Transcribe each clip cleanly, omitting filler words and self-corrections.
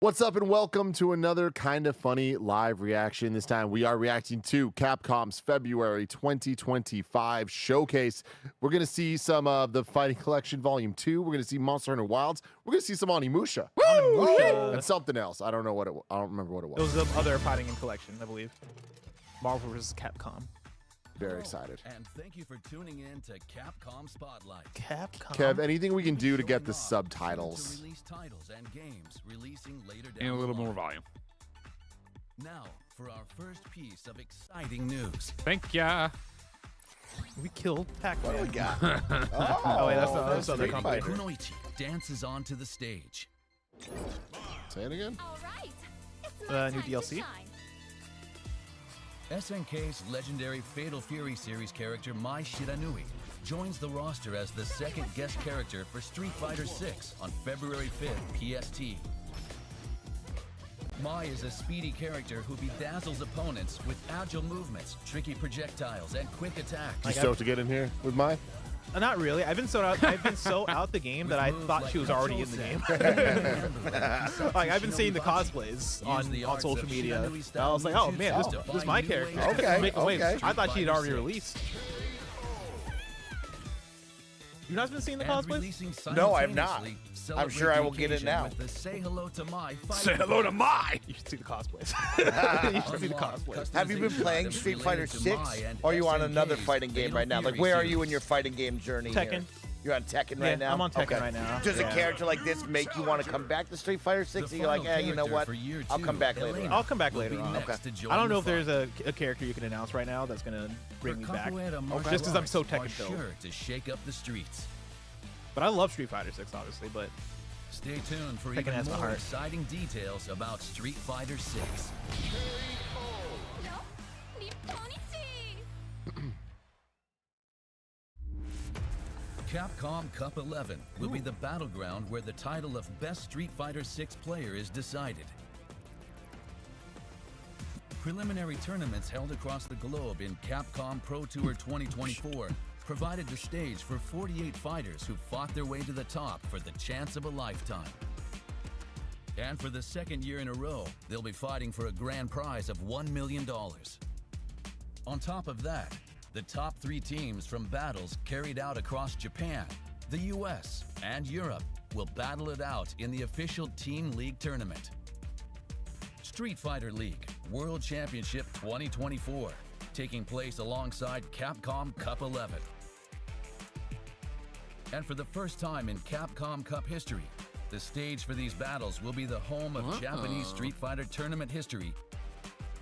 What's up and welcome to another kind of funny live reaction. This time we are reacting to Capcom's February 2025 showcase. We're going to see some of the Fighting Collection Volume 2. We're going to see Monster Hunter Wilds. We're going to see some Onimusha. Onimusha. And something else. I don't know what I don't remember what it was. It was the other Fighting Collection, I believe. Marvel vs. Capcom. Very excited. And thank you for tuning in to Capcom Spotlight. Capcom. Kev, anything we can do to get the subtitles? Release titles and games releasing later down And a little the more line. volume. Now for our first piece of exciting news. Thank ya. We killed Pac-Man. What do we got? Oh, wait, that's the other Street company. Fighter. Kunoichi dances onto the stage. Say it again. All right. It's my New time DLC? to shine. SNK's legendary Fatal Fury series character Mai Shiranui joins the roster as the second guest character for Street Fighter 6 on February 5th PST. Mai is a speedy character who bedazzles opponents with agile movements, tricky projectiles, and quick attacks. You stoked to get in here with mine? Not really. I've been so out the game that I thought she was already in the game. Like I've been seeing the cosplays on social media. And I was like, oh man, this is my character. Okay, Making waves. okay. I thought she had already released. You guys been seeing the cosplays? No, I have not. I'm sure I will get it now. Say hello to Mai. Say hello to Mai. You should see the cosplays. You should see the cosplays. Have you been playing Street Fighter 6? Or are you on another fighting game right now? Like, where are you in your fighting game journey? Tekken. Here? You're on Tekken right now? I'm on Tekken right now. Does Yeah. a character like this make you want to come back to Street Fighter 6? And you're like, you know what? I'll come back later on. I'll come back later on. Okay. I don't know if there's a character you can announce right now that's gonna bring me back. Just because I'm so Tekken filled. Sure to shake up the streets. But I love Street Fighter 6, obviously. But Stay tuned for Tekken even has my more heart. exciting details about Street Fighter 6. No? Nipponichi! Capcom Cup 11 will be the battleground where the title of Best Street Fighter 6 player is decided. Preliminary tournaments held across the globe in Capcom Pro Tour 2024 provided the stage for 48 fighters who fought their way to the top for the chance of a lifetime. And for the second year in a row, they'll be fighting for a grand prize of $1 million. On top of that, the top 3 teams from battles carried out across Japan, the US, and Europe will battle it out in the official Team League tournament. Street Fighter League World Championship 2024, taking place alongside Capcom Cup 11. And for the first time in Capcom Cup history, the stage for these battles will be the home of Japanese Street Fighter tournament history,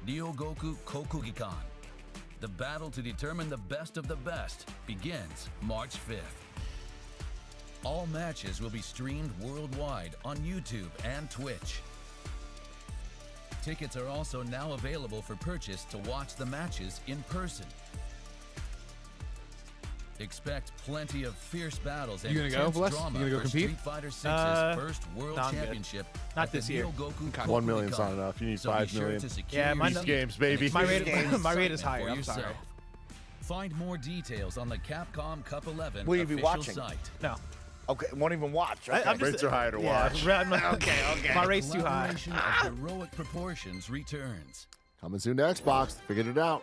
Ryogoku Kokugikan. The battle to determine the best of the best begins March 5th. All matches will be streamed worldwide on YouTube and Twitch. Tickets are also now available for purchase to watch the matches in person. Expect plenty of fierce battles and You gonna go, intense Bless? drama You gonna go for compete? Street Fighter 6's first World no, I'm good. Championship. Not at the this year. Ryogoku 1 million's Kokugikan. not enough. You need So 5 be sure million. to secure Yeah, my your Beast seat games, baby. my rate, and my rate is excitement higher. for I'm sorry. yourself. Find more details on the Capcom Cup 11 Will you be official watching? site. No. Okay, won't even watch. Okay. I'm just- Rates are higher to Yeah, watch. Okay. My rate's too high. Collaboration of heroic proportions returns. Coming soon to Xbox. Figured it out.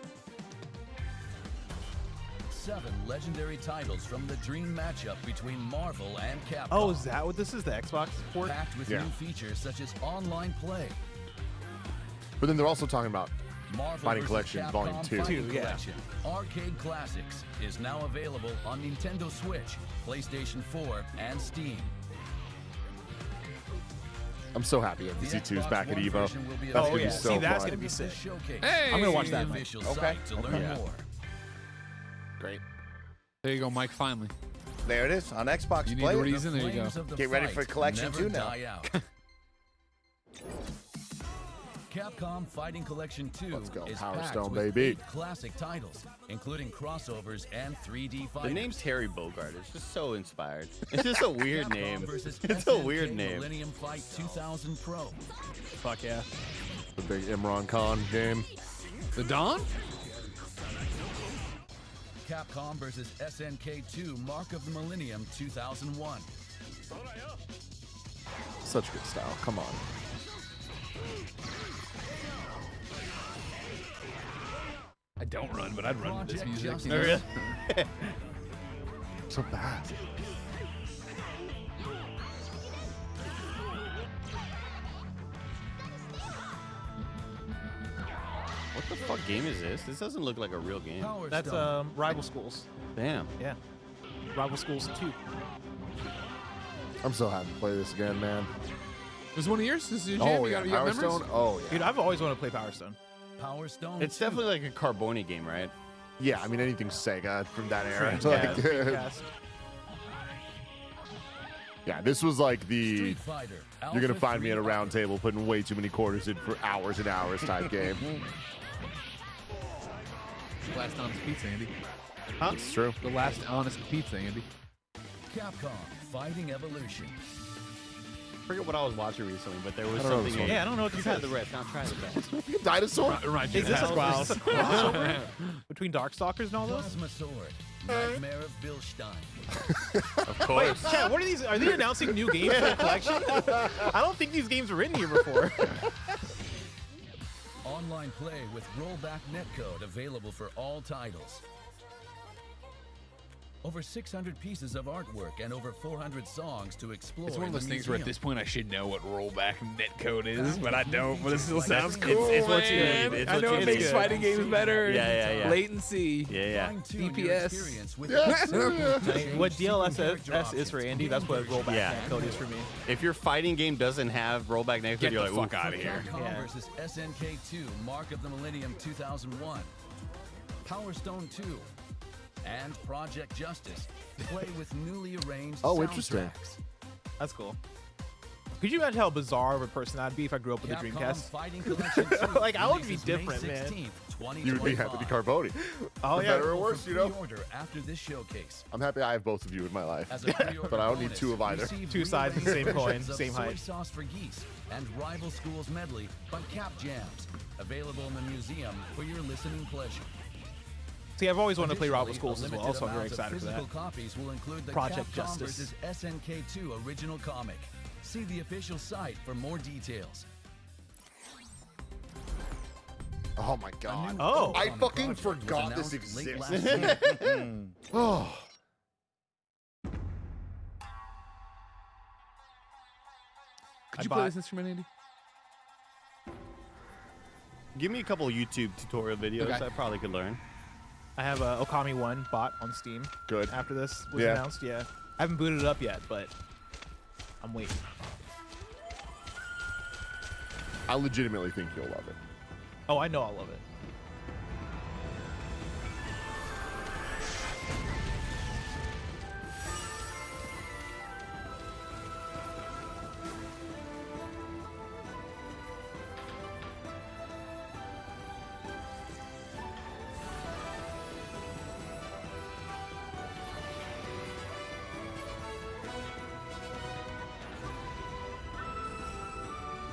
7 legendary titles from the dream matchup between Marvel and Capcom. Oh, is that what this is? The Xbox port? Packed with Yeah. new features such as online play, But then they're also talking about Marvel Fighting vs. Collection Capcom Volume 2. Fighting Yeah. Collection, Arcade Classics is now available on Nintendo Switch, PlayStation 4, and Steam. I'm so happy The MVC2 is Xbox back at One Evo. version will be That's Oh, gonna yeah. be so See, that's fun. gonna be sick. Showcase. Hey! I'm gonna watch that. The official Okay. site to learn Yeah. more. Great. There you go, Mike, finally. There it is on Xbox. You need Play the it. reason. There you go. Flames of the Get ready fight for Collection never 2 now. die out. Capcom Fighting Collection 2 Let's go, is Power packed Stone, with baby. 8 classic titles, including crossovers and 3D The fighters. name's Terry Bogard. It's just so inspired. It's just a weird Capcom name. versus It's a SNK weird name. Millennium Fight 2000 Pro. Fuck yeah. The big Imran Khan game. The Dawn? Capcom versus SNK 2 Mark of the Millennium 2001. Such good style. Come on. I don't run, but I'd run to this Project music. Justice. So bad. What the fuck game is this? This doesn't look like a real game. Power That's Stone. Rival Schools. Damn. Yeah. Rival Schools 2. I'm so happy to play this again, man. Was one of yours? This is your jam? Oh you yeah, got, you got Power members? Stone. Oh yeah. Dude, I've always wanted to play Power Stone. Power Stone. It's 2. definitely like a Carboni game, right? Yeah, I mean anything Sega from that era. Yeah, Like, Dreamcast. yeah, this was like the Street Fighter. you're gonna Alpha find me at a 3 round table putting way too many quarters in for hours and hours type game. Last honest pizza, Andy. It's true. The last honest pizza, Andy. Capcom Fighting Evolution. I forget what I was watching recently, but there was I don't know something. this one. Yeah, I don't know what Try these the rest. Now try the best. Dinosaur. Reminds you Is of this that. a between Darkstalkers and all those? Plasma Sword. Nightmare of Bilstein. Of Wait, course. Chad, what are these? Are they announcing new games for the collection? I don't think these games were in here before. Online play with rollback netcode available for all titles. Over 600 pieces of artwork and over 400 songs to explore. It's one of in those the things where at museum. this point I should know what rollback netcode is, but I don't. But it still sounds It's- cool, it's what you man. need. It's I what know you it makes need. fighting games better. Yeah. Latency. Yeah. Fine-tune your DPS. experience with Yeah. examples to What change different DLSS character is for options. Andy, that's what rollback Yeah. code is for me. If your fighting game doesn't have rollback netcode, Get you're the like, fuck ooh. out of here. Capcom Yeah. versus SNK2 Mark of the Millennium 2001. Power Stone 2. And Project Justice. Play with newly arranged Oh, interesting. soundtracks. That's cool. Could you imagine how bizarre of a person I'd be if I grew up with a Capcom Dreamcast? Fighting Collection 2 Like, I would be releases May different, man. 16th, You would be happy to 2025. Carboni. Oh For yeah. better or worse, you know. Pre-order after this showcase. I'm happy I have both of you in my life. As a pre-order But I don't need bonus, two of either. receive Two sides of the same rearranged coin, versions of same Soy height. Sauce for Geese and Rival Schools Medley by Cap Jams. Available in the museum for your listening pleasure. See, I've always wanted to play Rival Additionally, Schools a as well, limited so I'm very amount of excited for that. physical copies will include the Project Capcom Justice. versus SNK2 original comic. See the official site for more details. Oh my god. Oh. I Okami fucking project was forgot this announced late exists. last year. Oh. Could you bought- play this instrument, Andy? Give me a couple YouTube tutorial videos. Okay. I probably could learn. I have a Okami 1 bought on Steam Good. after this was Yeah. announced. Yeah. I haven't booted it up yet, but I'm waiting. I legitimately think you'll love it. Oh, I know I'll love it.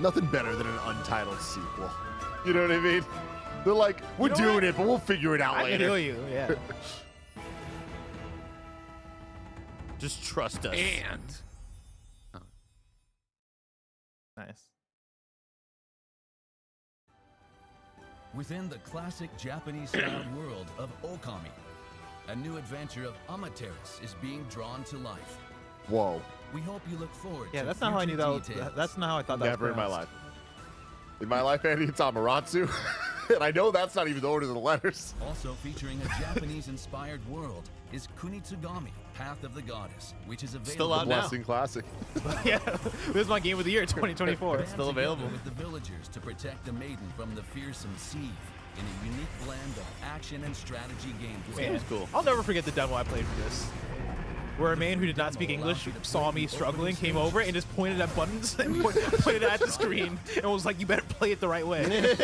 Nothing better than an untitled sequel. You know what I mean? They're like, we're know doing what? it, but we'll figure it out I later. feel you. Yeah. Just trust us. And Nice. Within the classic Japanese-style world of Okami, a new adventure of Amateris is being drawn to life. Whoa. We hope you look forward Yeah, to that's not how I knew future that. Was, details. that's not how I thought that Never was in my pronounced. life. In my life, Andy, it's Amaterasu. And I know that's not even the order of the letters. Also featuring a Japanese-inspired world is Kunitsu-Gami, Path of the Goddess, which is available. Still out now. Blessing Classic. Yeah, this is my game of the year, 2024. Band Still together available. with the villagers to protect the maiden from the fearsome Sieve in a unique blend of action and strategy gameplay. Man, Seems cool. I'll never forget the demo I played for this. Where a man who did not speak English saw me struggling, came over and just pointed at buttons and pointed at the screen and was like, "You better play it the right way."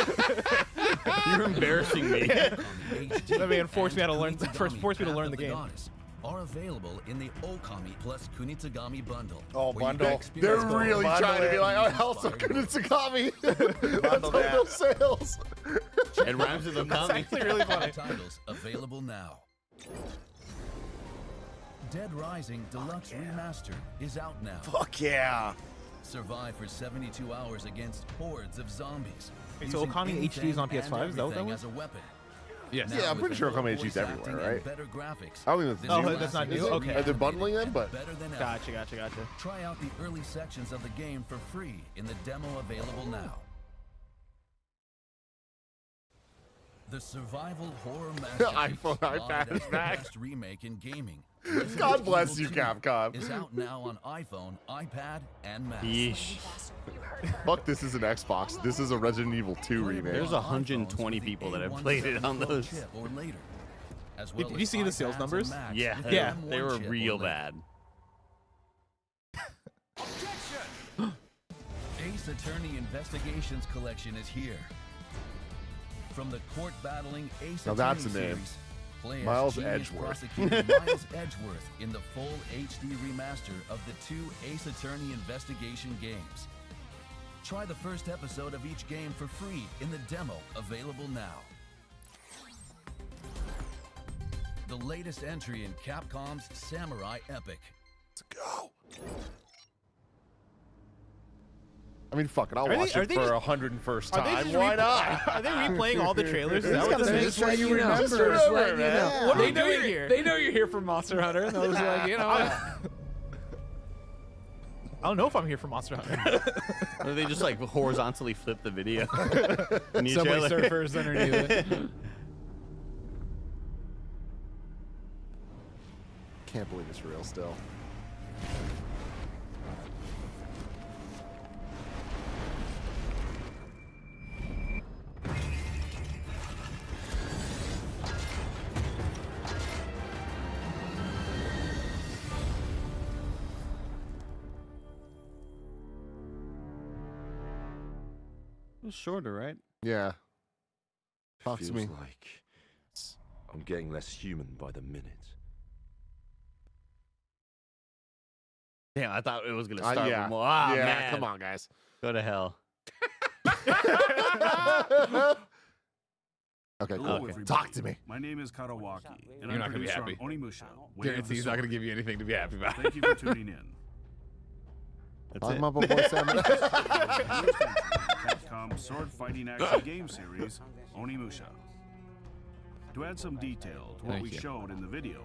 You're embarrassing me. That man forced me to learn the game. Are available in the Okami plus Kunitsu-Gami bundle. Oh, where you bundle. can experience They're both really Bundle trying to be it. like, oh, also inspired Kunitsu-Gami. That's Bundle how that. those sales. It rhymes with That's Okami. actually really funny. titles available now. Dead Rising Deluxe Remaster is out now. Fuck yeah. Survive for 72 hours against hordes of zombies. Wait, so using Okami HD is on anything PS5? and Is that what that everything was? as a weapon. Yes. Now Yeah, I'm with pretty sure better Okami HD 's voice everywhere, acting and right? better graphics. I don't think that's Oh, new. that's not new? Is it? Okay. Are they bundling them? But Better than ever. Gotcha. Try out the early sections of the game for free in the demo available now. The survival horror masterpiece, iPhone, iPad lauded is as the back. best remake in gaming. Resident God bless Evil you, 2 Capcom. Is out now on iPhone, iPad, and Mac. Yeesh. Fuck, this is an Xbox. This is a Resident Evil 2 remake. There's On 120 iPhones with the people that have A1 played it on 74 those. chip or later, as Did well you as see the sales iPads numbers? and Macs Yeah, with the Yeah. M1 they were chip or real later. bad. Ace Attorney Investigations Collection is here. From the court-battling Ace Now Attorney that's a name. series, play as Miles genius Edgeworth. prosecutor Miles Edgeworth in the full HD remaster of the 2 Ace Attorney Investigation games. Try the first episode of each game for free in the demo available now. The latest entry in Capcom's Samurai Epic. Let's go. I mean, fuck it. I'll Are they- watch are it they for just- 101st Are they time. just Why not? Are they replaying all the trailers? Is that what this Just is? letting you know. Just Just remember, letting you man. know. What are They we know doing you're- here? They know you're here for Monster Hunter, and I was like, you know, I don't know if I'm here for Monster Hunter. Or they just like horizontally flip the video. in each Subway other. Surfers underneath it. Can't believe it's real still. It was shorter, right? Yeah. Talk to me. like I'm getting less human by the minute. Damn, I thought it was gonna start Yeah. with more. Ah, yeah, man. come on, guys. Go to hell. Okay, Hello, cool. everybody. Talk to me. My name is Karawaki, and You're I'm not gonna be producer on happy. Onimusha. Way of Guarantee the he's not Sword. going to give you anything to be happy about. Thank you for tuning in. That's Talking it. about my boy Sam. Capcom sword fighting action game series, Onimusha. To add some detail to what Thank we you. showed in the video,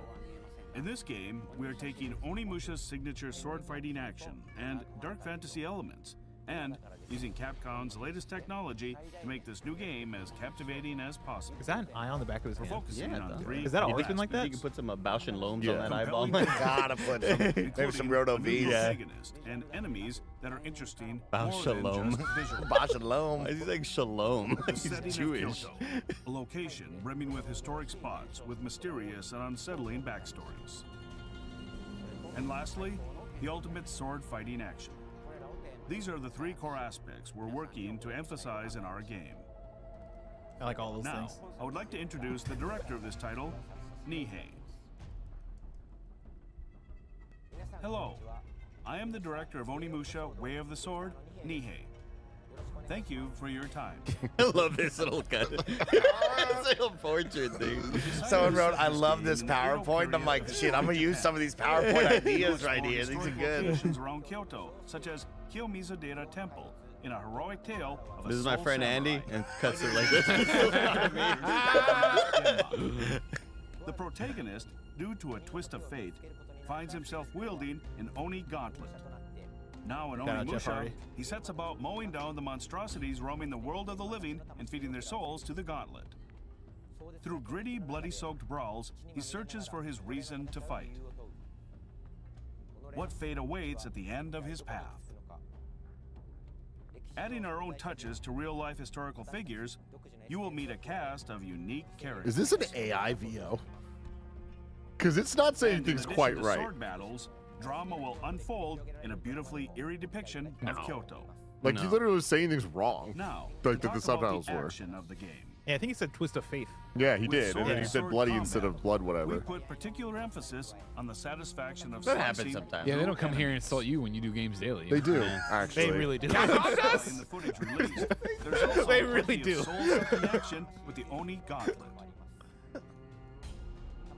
in this game, we are taking Onimusha's signature sword fighting action and dark fantasy elements, and using Capcom's latest technology to make this new game as captivating as possible. Is that an eye on the back of his We're hand? focusing Yeah, on though. 3 Is that core always been like that? You can put some Bausch and Loams Yeah. on that eyeball. Compelling Gotta put some, maybe some Roto Bees. V's. Antagonist and enemies that are interesting Bao more Shalom. than just visual. Bosh and Loam. He's like Shalom. The He's setting Jewish. of Kyoto, a location brimming with historic spots with mysterious and unsettling backstories. And lastly, the ultimate sword fighting action. These are the 3 core aspects we're working to emphasize in our game. I like all those Now, things. I would like to introduce the director of this title, Nihei. Hello, I am the director of Onimusha, Way of the Sword, Nihei. Thank you for your time. I love this little cut. This little portrait thing. Someone wrote, I love this PowerPoint. I'm like, shit, I'm gonna use some of these PowerPoint ideas right here. These are good. Locations around Kyoto, such as Kiyomizu-dera Temple, in a heroic tale of a This is my soul friend samurai. Andy, and cuts it like this. The protagonist, due to a twist of fate, finds himself wielding an Oni gauntlet. Now in Shout out Jeff Onimusha, Hardy. he sets about mowing down the monstrosities roaming the world of the living and feeding their souls to the gauntlet. Through gritty, bloody-soaked brawls, he searches for his reason to fight. What fate awaits at the end of his path? Adding our own touches to real-life historical figures, you will meet a cast of unique characters. Is this an AI VO? Because it's not saying And in things addition quite to right. Sword battles, drama will unfold in a beautifully eerie depiction of Kyoto. Like, you literally was saying things wrong. Now, Like to that the talk about subtitles were. action of the game. Yeah, I think he said twist of fate. Yeah, he With did. And sword then he and said sword bloody combat, instead of blood, We whatever. put particular emphasis on the satisfaction of That happens slicing sometimes. Yeah, they don't come through here and enemies. insult you when you do games daily. They do, Yeah. actually. They really do. In the footage released, there's also They really plenty of do. soul-sucking action with the Oni gauntlet.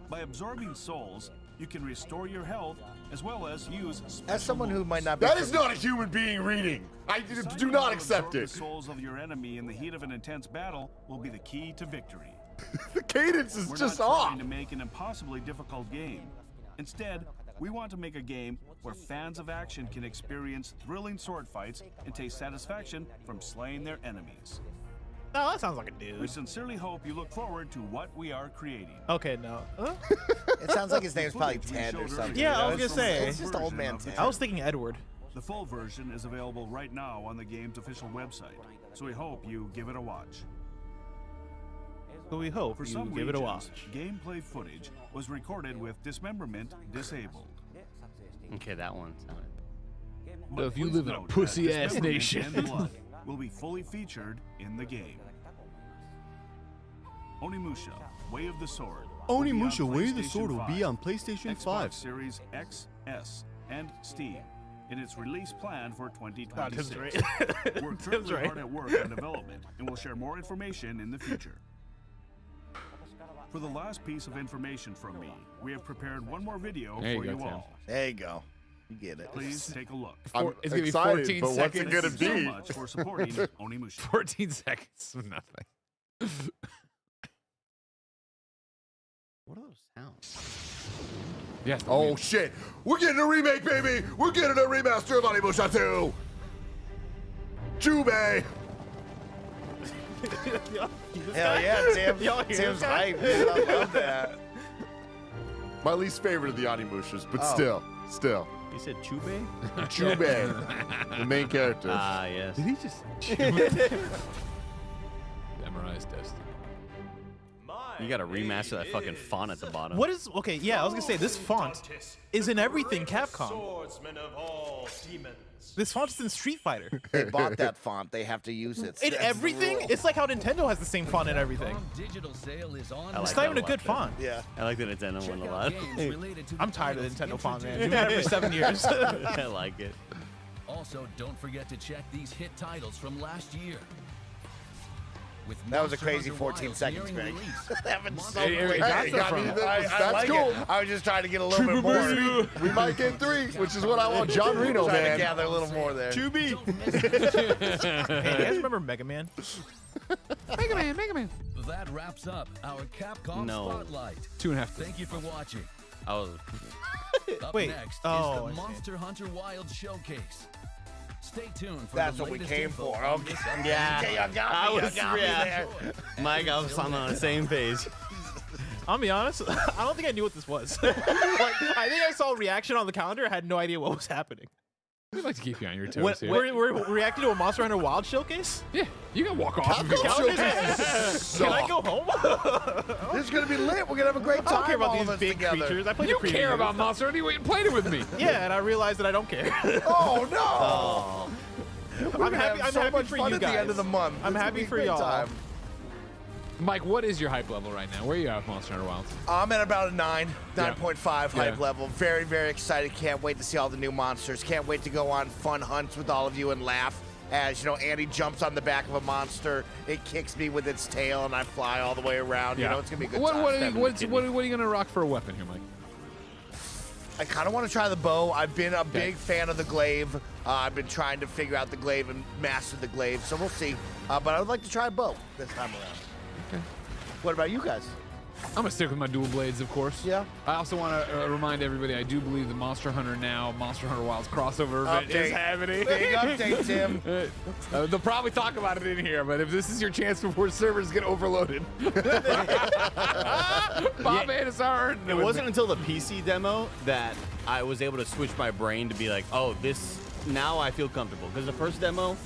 By absorbing souls, You can restore your health as well as use special As someone who moves. might not be That is not a human being reading. I do not accept The it. souls of your enemy in the heat of an intense battle will be the key to victory. The cadence is We're just not off. trying to make an impossibly difficult game. Instead, we want to make a game where fans of action can experience thrilling sword fights and taste satisfaction from slaying their enemies. Oh, that sounds like a We dude. sincerely hope you look forward to what we are creating. Okay, no. Huh? It sounds like his name's probably Ted or something. Yeah, I you know? was gonna say. It's just old man Ted. I was thinking Edward. The full version is available right now on the game's official website, so we hope you give it a watch. So we hope For you some give it a regions, watch. gameplay footage was recorded with dismemberment disabled. Okay, that one sounded. But if you please live in a note that pussy-ass dismemberment nation. and blood will be fully featured in the game. Onimusha, Way of the Sword. will be on Onimusha, Way of the Sword will be 5, on PlayStation Xbox 5. Series X, S, and Steam in its release plan for Tim's 2026. right. We're Tim's currently right. hard at work on development, and we'll share more information in the future. For the last piece of information from me, we have prepared one more video There you for go, you Tim. all. There you go. You get it. Please take a look. I'm It's gonna be excited, 14 but what's it seconds. gonna Thank you so be? much for supporting Onimusha. 14 seconds of nothing. What are those sounds? Yes. Oh shit! We're getting a remake, baby! We're getting a remaster of Onimusha 2! Jubei! Hell yeah, Tim. Y'all hear Tim's this guy? hype, dude. I love that. My least favorite of the Onimushas, but Oh. still. You said Chube? Jubei, the main character. Ah, yes. Did he just memorize Destiny? You gotta remaster that fucking font at the bottom. What is okay? Yeah, I was gonna say this font is in everything Capcom. Swordsman of all demons. This font is in Street Fighter. They bought that font. They have to use it. In That's the everything, rule. it's like how Nintendo has the same font in everything. Digital sale is on. I like It's not even a that good lot, font. Yeah. I like the Nintendo one a Check lot. out games related to I'm tired of the titles Nintendo font, man. introduced We've had it for 7 years. I like it. Also, don't forget to check these hit titles from last year. With That was a Monster crazy Hunter 14 Wilds seconds, nearing Greg. release. That was so Hey, quick. got Hey, that I mean, from? that's like cool. it. I was just trying to get a little bit more. We might get 3, which is what I want. John Reno, Trying to man. gather a little more there. Hey, you guys remember Mega Man? Mega Man. That wraps up our Capcom No. Spotlight. 2.5. Thank you for watching. I was. Up Wait, next oh, I is see. the Monster Hunter Wild Showcase. Stay tuned for That's the what we latest came info for. on Okay. this upcoming Yeah. Okay, you got me. I You was- got me yeah. there. Mike, I was on the same page. I'll be honest, I don't think I knew what this was. Like, I think I saw a reaction on the calendar. I had no idea what was happening. We'd like to keep you on your toes here. We're reacting to a Monster Hunter Wild showcase. Yeah, you can walk off. Capcom showcases Can I suck. go home? This is gonna be lit. We're gonna have a great I don't time. care about all of these us big together. creatures. I played You the preview. care about Monster Hunter? You went and played it with me. Yeah, and I realized that I don't care. Oh no! We're I'm gonna happy. have I'm so happy much for fun you at guys. the end of the month. I'm It's gonna happy be a for great y'all. time. Mike, what is your hype level right now? Where are you at with Monster Hunter Wilds? I'm at about a 9.5 hype Yeah. level. Very, very excited. Can't wait to see all the new monsters. Can't wait to go on fun hunts with all of you and laugh as, you know, Andy jumps on the back of a monster. It kicks me with its tail and I fly all the way around. You know, it's going to be a good What time. are you going to rock for a weapon here, Mike? I kind of want to try the bow. I've been a big fan of the glaive. I've been trying to figure out the glaive and master the glaive, so we'll see. But I would like to try a bow this time around. Okay. What about you guys? I'm going to stick with my dual blades, of course. Yeah. I also want to remind everybody, I do believe the Monster Hunter Now, Monster Hunter Wilds crossover event is Update. happening. Big update, Tim. They'll probably talk about it in here, but if this is your chance before servers get overloaded, Bob Anasar. It wasn't until the PC demo that I was able to switch my brain to be like, oh, this, now I feel comfortable. Because the first demo,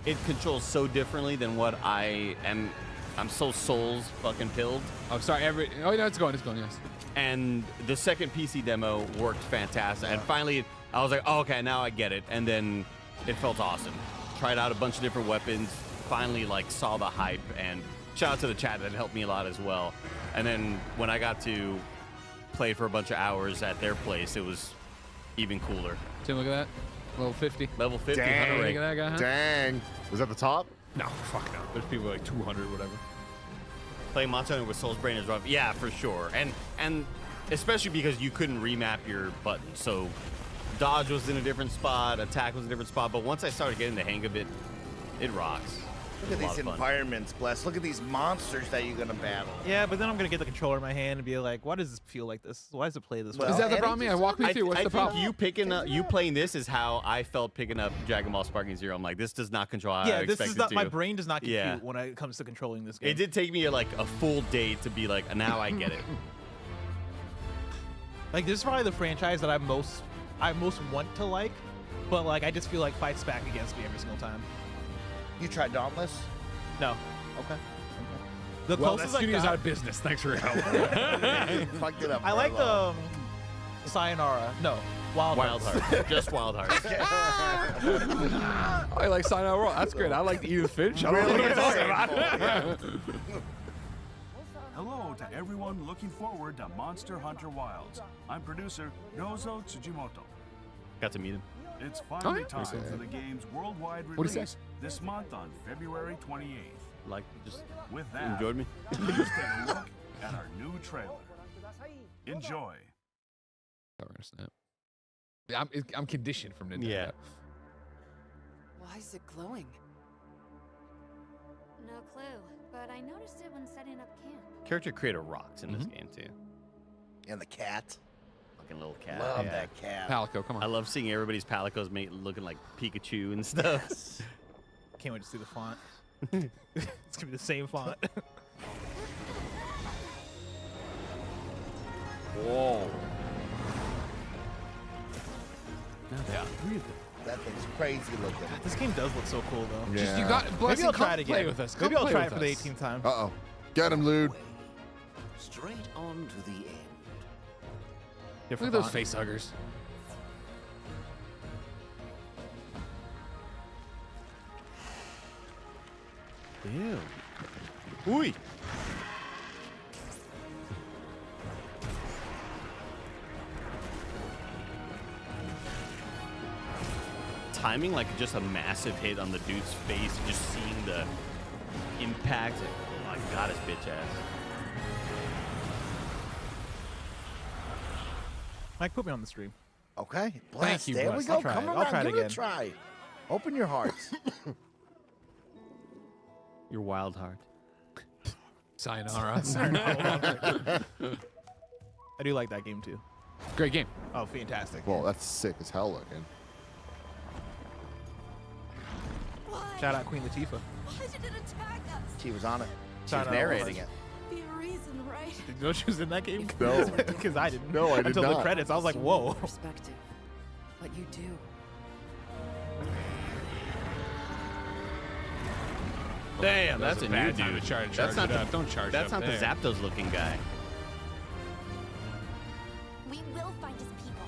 it controls so differently than what I am. I'm so Souls fucking pilled. Oh, sorry. Oh, no, it's going, yes. And the second PC demo worked fantastic. And finally, I was like, oh, okay, now I get it. And then it felt awesome. Tried out a bunch of different weapons. Finally, like, saw the hype. And shout out to the chat that helped me a lot as well. And then when I got to play for a bunch of hours at their place, it was even cooler. Tim, look at that. Level 50. Level 50, Dang. 100 Look at that guy, huh? Dang. Was that the top? No, fuck no. There's people like 200 or whatever. Playing Monster Hunter with Soul's Brain is rough. Yeah, for sure. And especially because you couldn't remap your buttons. So dodge was in a different spot, attack was in a different spot. But once I started getting the hang of it, it rocks. Look at these environments, Bless. Look at these monsters that you're gonna battle. Yeah, but then I'm gonna get the controller in my hand and be like, why does this feel like this? Why does it play this way? Is that the problem? Yeah, walk me through. What's the problem? You playing this is how I felt picking up Dragon Ball Sparking Zero. I'm like, this does not control how I this expect is it not to. my brain does not compute when it comes to controlling this game. It did take me like a full day to be like, now I get it. Like this is probably the franchise that I most want to like, but like I just feel like fights back against me every single time. You tried Dauntless? No. Okay. The Well, that closest I studio's got, out of business. Thanks for your help. Fucked it up. I like the Sayonara. No, Wild Hearts. Just Wild Hearts. I like Sign Out Raw. That's great. I like Edith Finch. I don't know what you're talking about. Hello to everyone looking forward to Monster Hunter Wilds. I'm producer Nozo Tsujimoto. Got to meet him. It's finally yeah? time for the game's worldwide What'd he release say? this month on February 28th. Like, just With that, enjoyed me. let's take a look at our new trailer. Enjoy. I'm conditioned from Nintendo. Yeah. Why is it glowing? No clue, but I noticed it when setting up camp. Character creator rocks in this game too. And the cat. Fucking little cat. Love yeah. that cat. Palico, come on. I love seeing everybody's palicos looking like Pikachu and stuff. Can't wait to see the font. It's gonna be the same font. Whoa. That thing's crazy looking. This game does look so cool though. Yeah. Just you got Maybe Blessing, I'll come try it again. play with us. Maybe Come I'll play try it with for the us. 18th time. Uh-oh. Get him, Lude. Straight on to the end. Look Different at those font. face huggers. Ew. Ooh. Timing like just a massive hit on the dude's face, just seeing the impact. Oh my god, his bitch ass. Mike, put me on the stream. Okay. Bless. you, There Bless. we go. I'll try Come it. I'll around. try it Give it again. a try. Open your hearts. Your wild heart. Sayonara. I do like that game too. Great game. Oh, fantastic. Well, that's sick as hell looking. Shout out Queen Latifah. Why did it attack us? She was on it. She Shout was out narrating it. Be a reason, right? Did you know she was in that game? No. Because I didn't. No, I did Until the not. credits, I was like, whoa. Perspective. What you do. Damn, that's a new bad time dude. to charge That's not it the, up. Don't charge That's up not the there. Zapdos looking guy. We will find his people.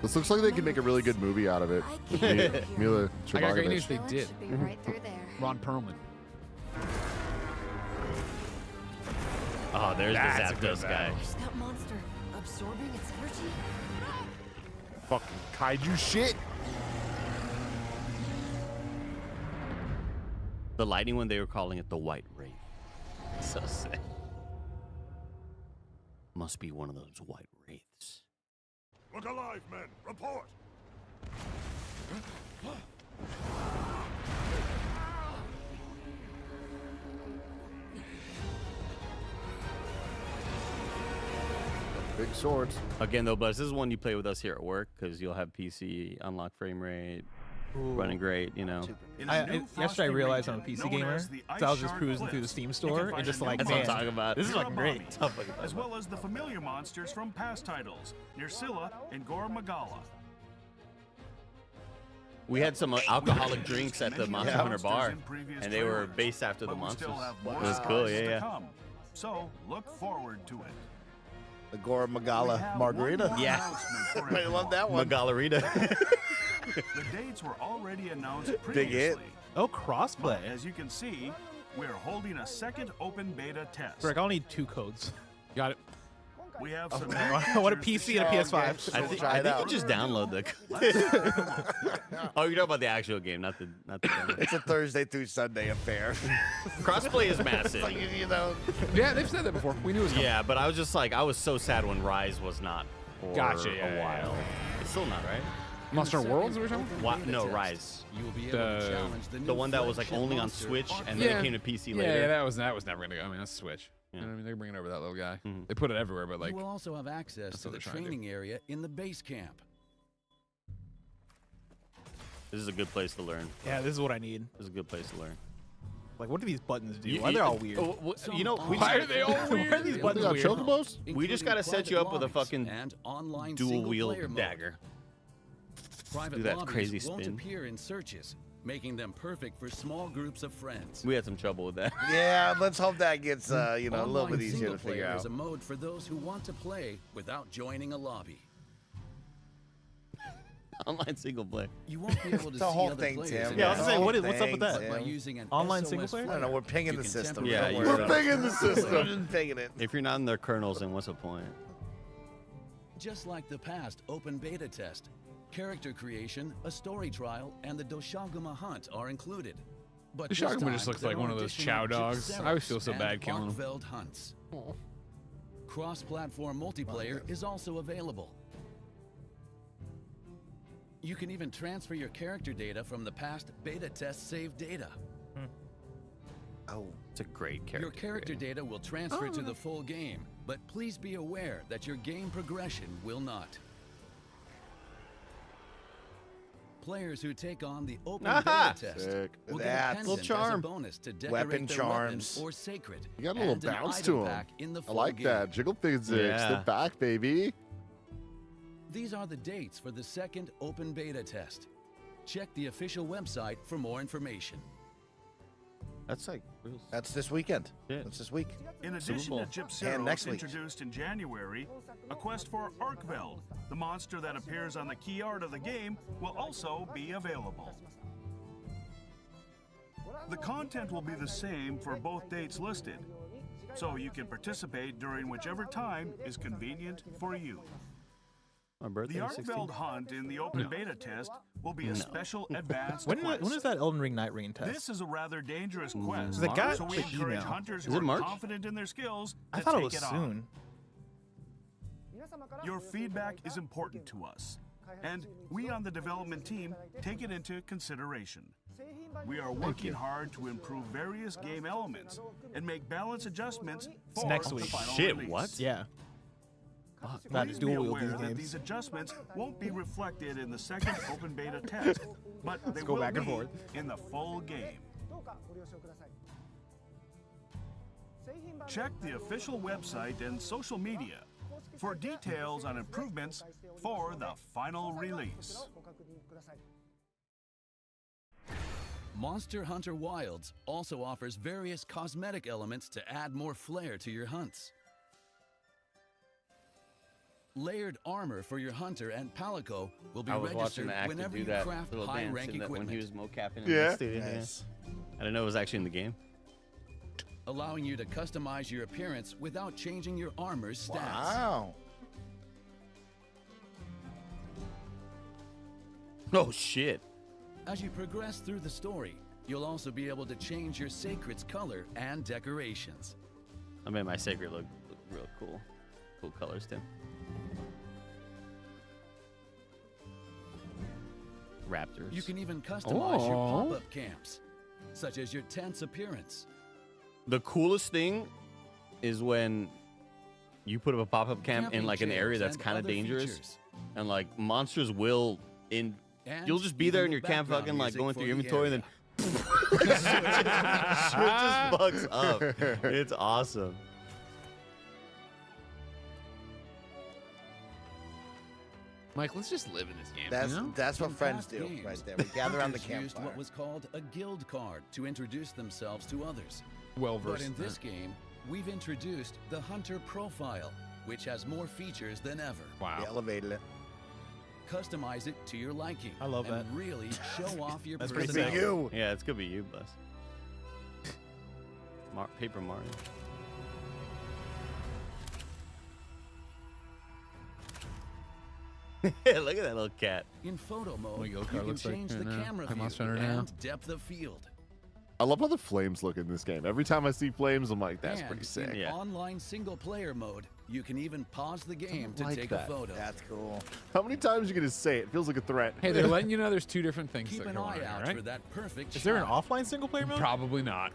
This looks like they could make a really good movie out of it. I With can't Mila I got great news. Jovovich. They Village did. should be right through there. Ron Perlman. Oh, there's That's a the good Zapdos guy. battle. Is that monster absorbing its energy? Fucking kaiju shit. The lighting when they were calling it the White Wraith. So sick. Must be one of those white wraiths. Look alive, men. Report. Big swords. Again, though, Buzz, this is one you play with us here at work because you'll have PC, unlock frame rate, running great, you know. Yesterday I realized I'm a PC gamer, so I was just cruising through the Steam store and just like, That's what I'm man, talking about. this is fucking great. As well as the familiar monsters from past titles, Nerscylla and Gore Magala. We had some alcoholic drinks at the Monster Hunter Monsters bar, in previous and they were trailers, based after the but we monsters. still have It more was cool, surprises yeah, to yeah. come. So look forward to it. The Gora We Magala have margarita. one more Yeah. announcement for I love that one. Magalarita. The dates were already announced Big hit. previously. Oh, crossplay. But as you can see, we're holding a second open beta test. Frick, I'll need 2 codes. Got it. We have some I want a PC and a PS5. I think you just download the. Oh, you're talking about the actual game, not the demo. It's a Thursday through Sunday affair. Crossplay is massive. Like, you know. Yeah, they've said that before. We knew it was coming. Yeah, but I was just like, I was so sad when Rise was not for Gotcha, a while. It's still not, right? Monster Hunter Worlds, are we talking about? What? No, Rise. You will be able to challenge The one that was like only on Switch and then it came to PC later. Yeah, that was never gonna go. I mean, that's Switch. You know what I mean? They're bringing over that little guy. They put it everywhere, but like. You will also have access to the training area in the base camp. This is a good place to learn. Yeah, this is what I need. This is a good place to learn. Like, what do these buttons do? Why are they all weird? You know, Why are they all weird? Why are these buttons weird? Chocobos? We just gotta set you up with a fucking and online dual wheel single-player mode. dagger. Private Do that lobbies crazy won't spin. appear in searches, making them perfect for small groups of friends. We had some trouble with that. Yeah, let's hope that gets you know, a little Online bit easier to figure single-player out. is a mode for those who want to play without joining a lobby. Online single player. You won't be able to The see whole other thing, players Tim. in Yeah, I was the gonna say, game, what's up with that? but by using an Online SOS single player? I don't know, flare, we're pinging you the can system. Yeah, Don't you're worry right. about it. Pinging the system. We're just pinging it. If you're not in their kernels, then what's the point? Just like the past open beta test, character creation, a story trial, and the Doshaguma hunt are included. But The this Shaguma time, just looks there like are one of those additional chow dogs. Gypseros I always feel so and bad killing them. Arkveld hunts. Cross-platform multiplayer is also available. You can even transfer your character data from the past beta test save data. Oh, It's a great character. Your character data will transfer to the full game, but please be aware that your game progression will not. Players who take on the open Aha! beta test Sick. will get That's a pendant little charm. as a bonus to decorate Weapon their charms. weapon or sacred. You got a little and an bounce item to him. pack in the I full like game. that. Jiggle physics. Yeah. They're back, baby. These are the dates for the second open beta test. Check the official website for more information. That's like that's this weekend. Yeah. That's this week. In Super addition Bowl. to And Gypseros next week. introduced in January, a quest for Arkveld, the monster that appears on the key art of the game, will also be available. The content will be the same for both dates listed, so you can participate during whichever time is convenient for you. my birthday. The is 16. Arkveld hunt in the open beta test will be a special advanced When quest. is that Elden Ring Night Rain test? This is a rather dangerous quest, They got so we the encourage email. hunters Is who it are March? confident in their skills to I thought it take was it on. soon. Your feedback is important to us, and we on the development team take it into consideration. We are working hard to improve various game elements and make balance adjustments for next the week. final Shit, release. what? Yeah. That Please is be dual wield aware these that games. these adjustments won't be reflected in the second open beta test, but they go will back and be forth. in the full game. Check the official website and social media for details on improvements for the final release. Monster Hunter Wilds also offers various cosmetic elements to add more flair to your hunts. Layered armor for your hunter and palico will be I was watching registered the actor whenever do you that craft little dance high-rank in that when equipment, he was mocapping in Yeah. the studio. Nice. I didn't know it was actually in the game. allowing you to customize your appearance without changing your armor's stats. Wow. Oh shit. As you progress through the story, you'll also be able to change your sacred's color and decorations. I made my sacred look real cool. Cool colors, Tim. Raptors. You can even customize your Oh. pop-up camps, such as your tent's appearance. The coolest thing is when you put up a pop-up camp in Camping like an area chairs that's and kind of other dangerous, features. and like monsters will And you'll just be there in even your the camp background fucking like music going for through your the inventory, and area. then shit just fucks up. It's awesome. Mike, let's just live in this game. That's you know? that's what In friends past do games, right there. We gather around the hunters used campfire. what was called a guild card to introduce themselves to others. Well But versed. in this game, we've introduced the Hunter Profile, which has more features than ever. Wow. We elevated it. Customize it to your liking. I love and that. really show off your That's pretty Be sick. personality. you. Yeah, it's gonna be you, Buzz. Paper Mario. Look at that little cat. In photo mode, What you your can car looks like change right the now. camera Play view Monster Hunter now. and depth of field. I love how the flames look in this game. Every time I see flames, I'm like, that's And pretty sick. in Yeah. online single-player mode, you can even pause the game to like take that. a photo. That's cool. How many times are you going to say it? It feels like a threat. Hey, they're letting you know there's two different things Keep that an go on eye here, out right? for that perfect Is there an shot. offline single player mode? Probably not.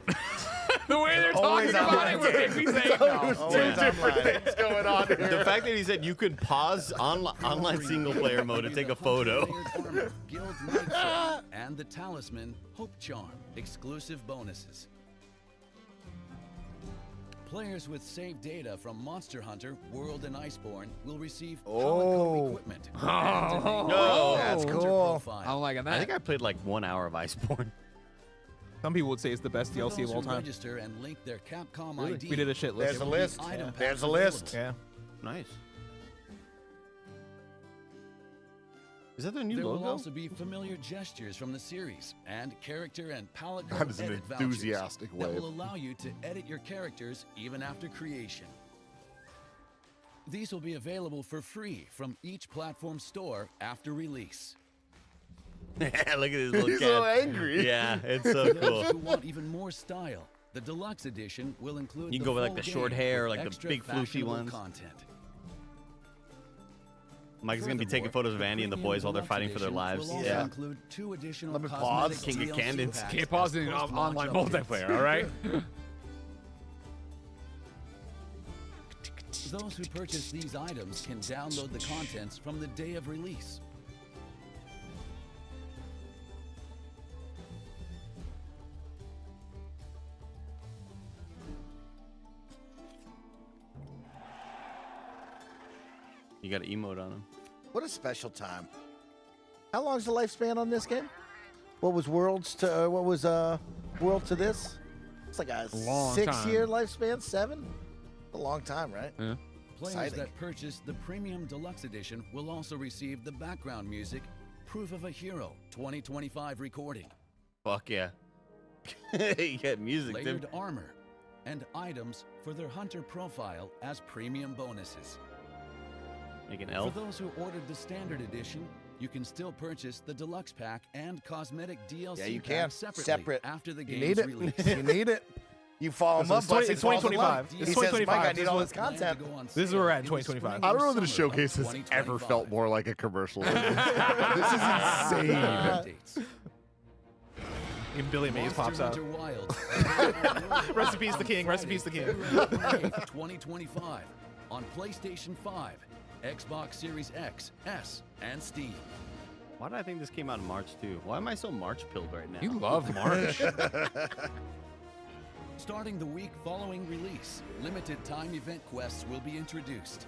The way they're Always talking about online. it would make me say no. Always online. What's going on here? The fact that he said you could pause online single player mode and take a photo. Armor, Guild Nightfall, and the Talisman Hope Charm exclusive bonuses. Players with saved data from Monster Hunter, World, and Iceborne will receive Polycom equipment. No. That's Hunter cool. profile. I'm liking that. I think I played like 1 hour of Iceborne. Some people would say it's the best For DLC those of all who time. register and link their Capcom Really? ID. We did a shit list. There's a there will be list. item packs There's a available. list. Yeah. Nice. Is that their new There logo? will also be familiar gestures from the series and character and palette That code is an edit vouchers enthusiastic that wave. will allow you to edit your characters even after creation. These will be available for free from each platform store after release. Look at this little He's cat. so angry. Yeah, it's so For those cool. who want even more style, the deluxe edition will include You can the go with, like, full the short game hair, with like the extra big floofy fashionable ones. Content. Mike's gonna be taking Furthermore, photos of Andy and the premium boys while they're deluxe fighting for their edition lives. will also Yeah. include 2 additional Let me cosmetic pause. King of DLC Candons. packs Can't pause as it in post-launch online updates. multiplayer, all right? Those who purchase these items can download the contents from the day of release. You got an emote on him. What a special time. How long's the lifespan on this game? What was Worlds to World to this? It's like a Long 6-year lifespan, 7? A long time, right? Yeah. Players Exciting. that purchase the Premium Deluxe Edition will also receive the background music, Proof of a Hero 2025 recording, Fuck yeah. You get music, dude. layered armor, and items for their hunter profile as premium bonuses. Make an For elf. those who ordered the Standard Edition, you can still purchase the Deluxe Pack and cosmetic DLC Yeah, you pack can. separately Separate. after the You game's need it. release. You need it. You follow him So up. it's 20 Buster it's falls in 2025. love. It's He says, 2025. Mike, I need all this Plan to content. go on This is sale where we're at in in the 2025. spring I don't or know that a summer of showcase has ever 2025. felt more like a commercial. This is insane. Updates. Even Billy Mays pops Monster out. Hunter Wilds. Rest in peace, the king. Rest in peace, the king. February 28th, 2025 on PlayStation 5, Xbox Series X, S, and Steam. Why did I think this came out in March too? Why am I so March pilled right now? You love March. Starting the week following release, limited time event quests will be introduced.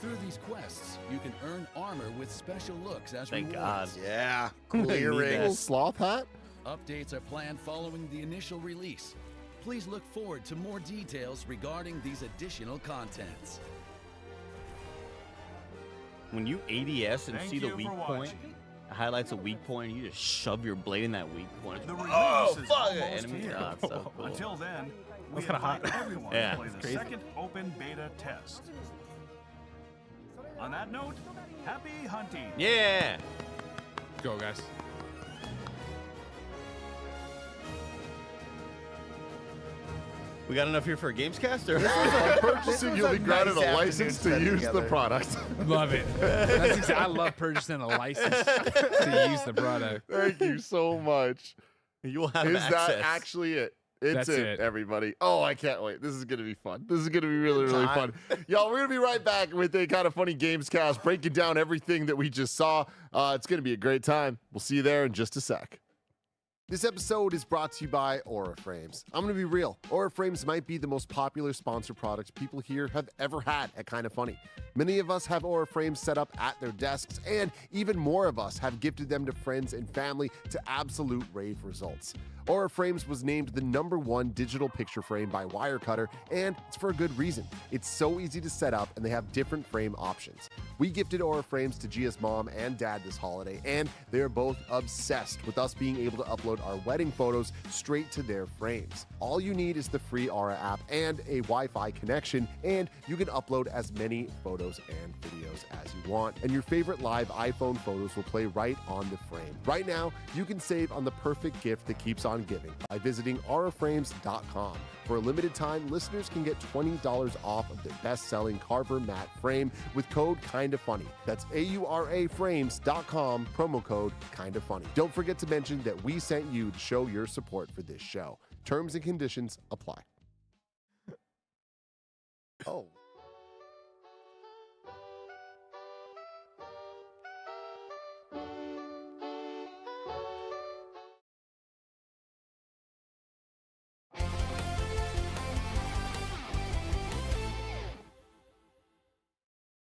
Through these quests, you can earn armor with special looks as Thank rewards. God. Yeah. Cool Need earrings. Little sloth hat? Updates are planned following the initial release. Please look forward to more details regarding these additional contents. When you ADS and Thank see the you weak for point, watching. it highlights a weak point, and you just shove your blade in that weak point. The release Oh, is fuck! almost Enemy. here. Oh, it's so cool. Until then, we That's kinda hot. invite everyone Yeah, to play it's the crazy. second open beta test. On that note, happy hunting. Yeah. Go, guys. We got enough here for a Gamescast? Or? By purchasing, you'll be a granted nice a license to afternoon use spent the together. product. Love it. That's I love purchasing a license to use the product. Thank you so much. You'll have Is access. that actually it? It's That's it, it. everybody. Oh, I can't wait. This is going to be fun. This is going to be really, really fun. time. Y'all, we're going to be right back with a kind of funny Gamescast, breaking down everything that we just saw. It's going to be a great time. We'll see you there in just a sec. This episode is brought to you by Aura Frames. I'm going to be real. Aura Frames might be the most popular sponsor products people here have ever had at Kinda Funny. Many of us have Aura Frames set up at their desks, and even more of us have gifted them to friends and family to absolute rave results. Aura Frames was named the #1 digital picture frame by Wirecutter, and it's for a good reason. It's so easy to set up, and they have different frame options. We gifted Aura Frames to Gia's mom and dad this holiday, and they're both obsessed with us being able to upload upload our wedding photos straight to their frames. All you need is the free Aura app and a Wi-Fi connection, and you can upload as many photos and videos as you want, and your favorite live iPhone photos will play right on the frame. Right now, you can save on the perfect gift that keeps on giving by visiting auraframes.com. For a limited time, listeners can get $20 off of their best-selling Carver matte frame with code KINDAFUNNY. That's auraframes.com, promo code KINDAFUNNY. Don't forget to mention that we sent you to show your support for this show. Terms and conditions apply. Oh.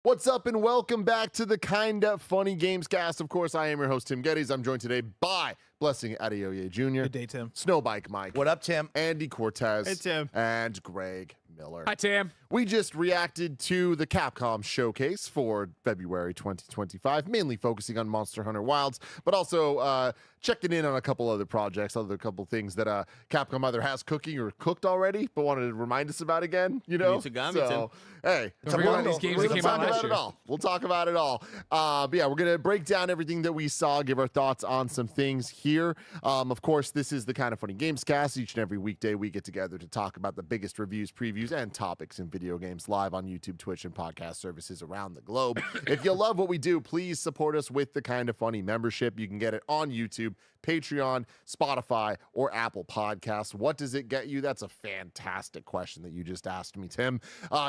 What's up and welcome back to the Kinda Funny Gamescast. Of course, I am your host, Tim Geddes. I'm joined today by Blessing Adeoye Jr. Good day, Tim. Snowbike Mike. What up, Tim? Andy Cortez. Hey, Tim. And Greg Miller. Hi, Tim. We just reacted to the Capcom showcase for February 2025, mainly focusing on Monster Hunter Wilds, but also checking in on a couple other projects, other couple things that Capcom either has cooking or cooked already, but wanted to remind us about again, you know? Kunitsu-Gami, So, hey, Don't forget about these games we're that gonna came out talk about last it year. all. We'll talk about it all. But yeah, we're going to break down everything that we saw, give our thoughts on some things here. Of course, this is the Kind of Funny Gamescast. Each and every weekday, we get together to talk about the biggest reviews, previews, and topics in video games live on YouTube, Twitch, and podcast services around the globe. If you love what we do, please support us with the Kind of Funny membership. You can get it on YouTube, Patreon, Spotify, or Apple Podcasts. What does it get you? That's a fantastic question that you just asked me, Tim.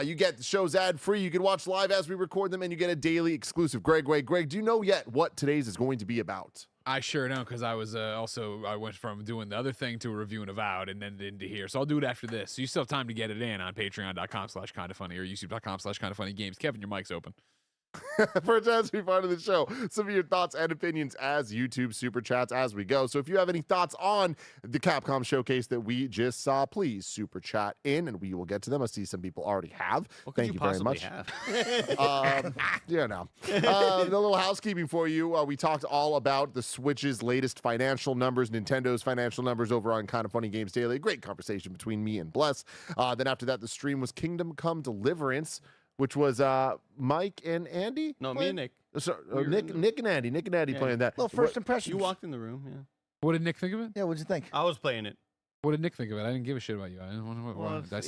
You get the shows ad-free. You can watch live as we record them, and you get a daily exclusive. Greg, do you know yet what today's is going to be about? I sure know, because I was I went from doing the other thing to reviewing Avowed and then into here. So I'll do it after this. So you still have time to get it in on patreon.com/kindafunny or youtube.com/kindafunnygames. Kevin, your mic's open. For a chance to be part of the show. Some of your thoughts and opinions as YouTube super chats as we go. So if you have any thoughts on the Capcom showcase that we just saw, please super chat in and we will get to them. I see some people already have. Thank you very much. The little housekeeping for you. We talked all about the Switch's latest financial numbers, Nintendo's financial numbers over on Kind of Funny Games Daily. Great conversation between me and Bless. Then after that, the stream was Kingdom Come Deliverance, which was Mike and Andy? No, me and Nick. So, Nick and Andy playing that. Little first impression. You walked in the room, yeah. What did Nick think of it? Yeah, what'd you think? I was playing it. What did Nick think of it? I didn't give a shit about you. I didn't want to.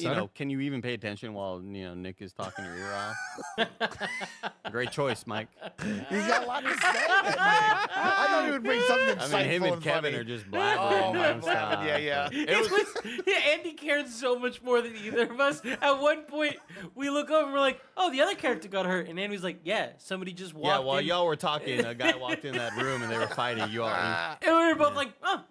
Well, can you even pay attention while Nick is talking your ear off? Great choice, Mike. You got a lot to say. I thought you would bring something insightful. I mean, him and Kevin funny. are just blabbering. nonstop. Yeah. Andy cared so much more than either of us. At one point, we look over and we're like, "Oh, the other character got hurt," and Andy was like, "Yeah, somebody just walked." Yeah, while in. y'all were talking, a guy walked in that room and they were fighting. You all. And we were both like, "Oh."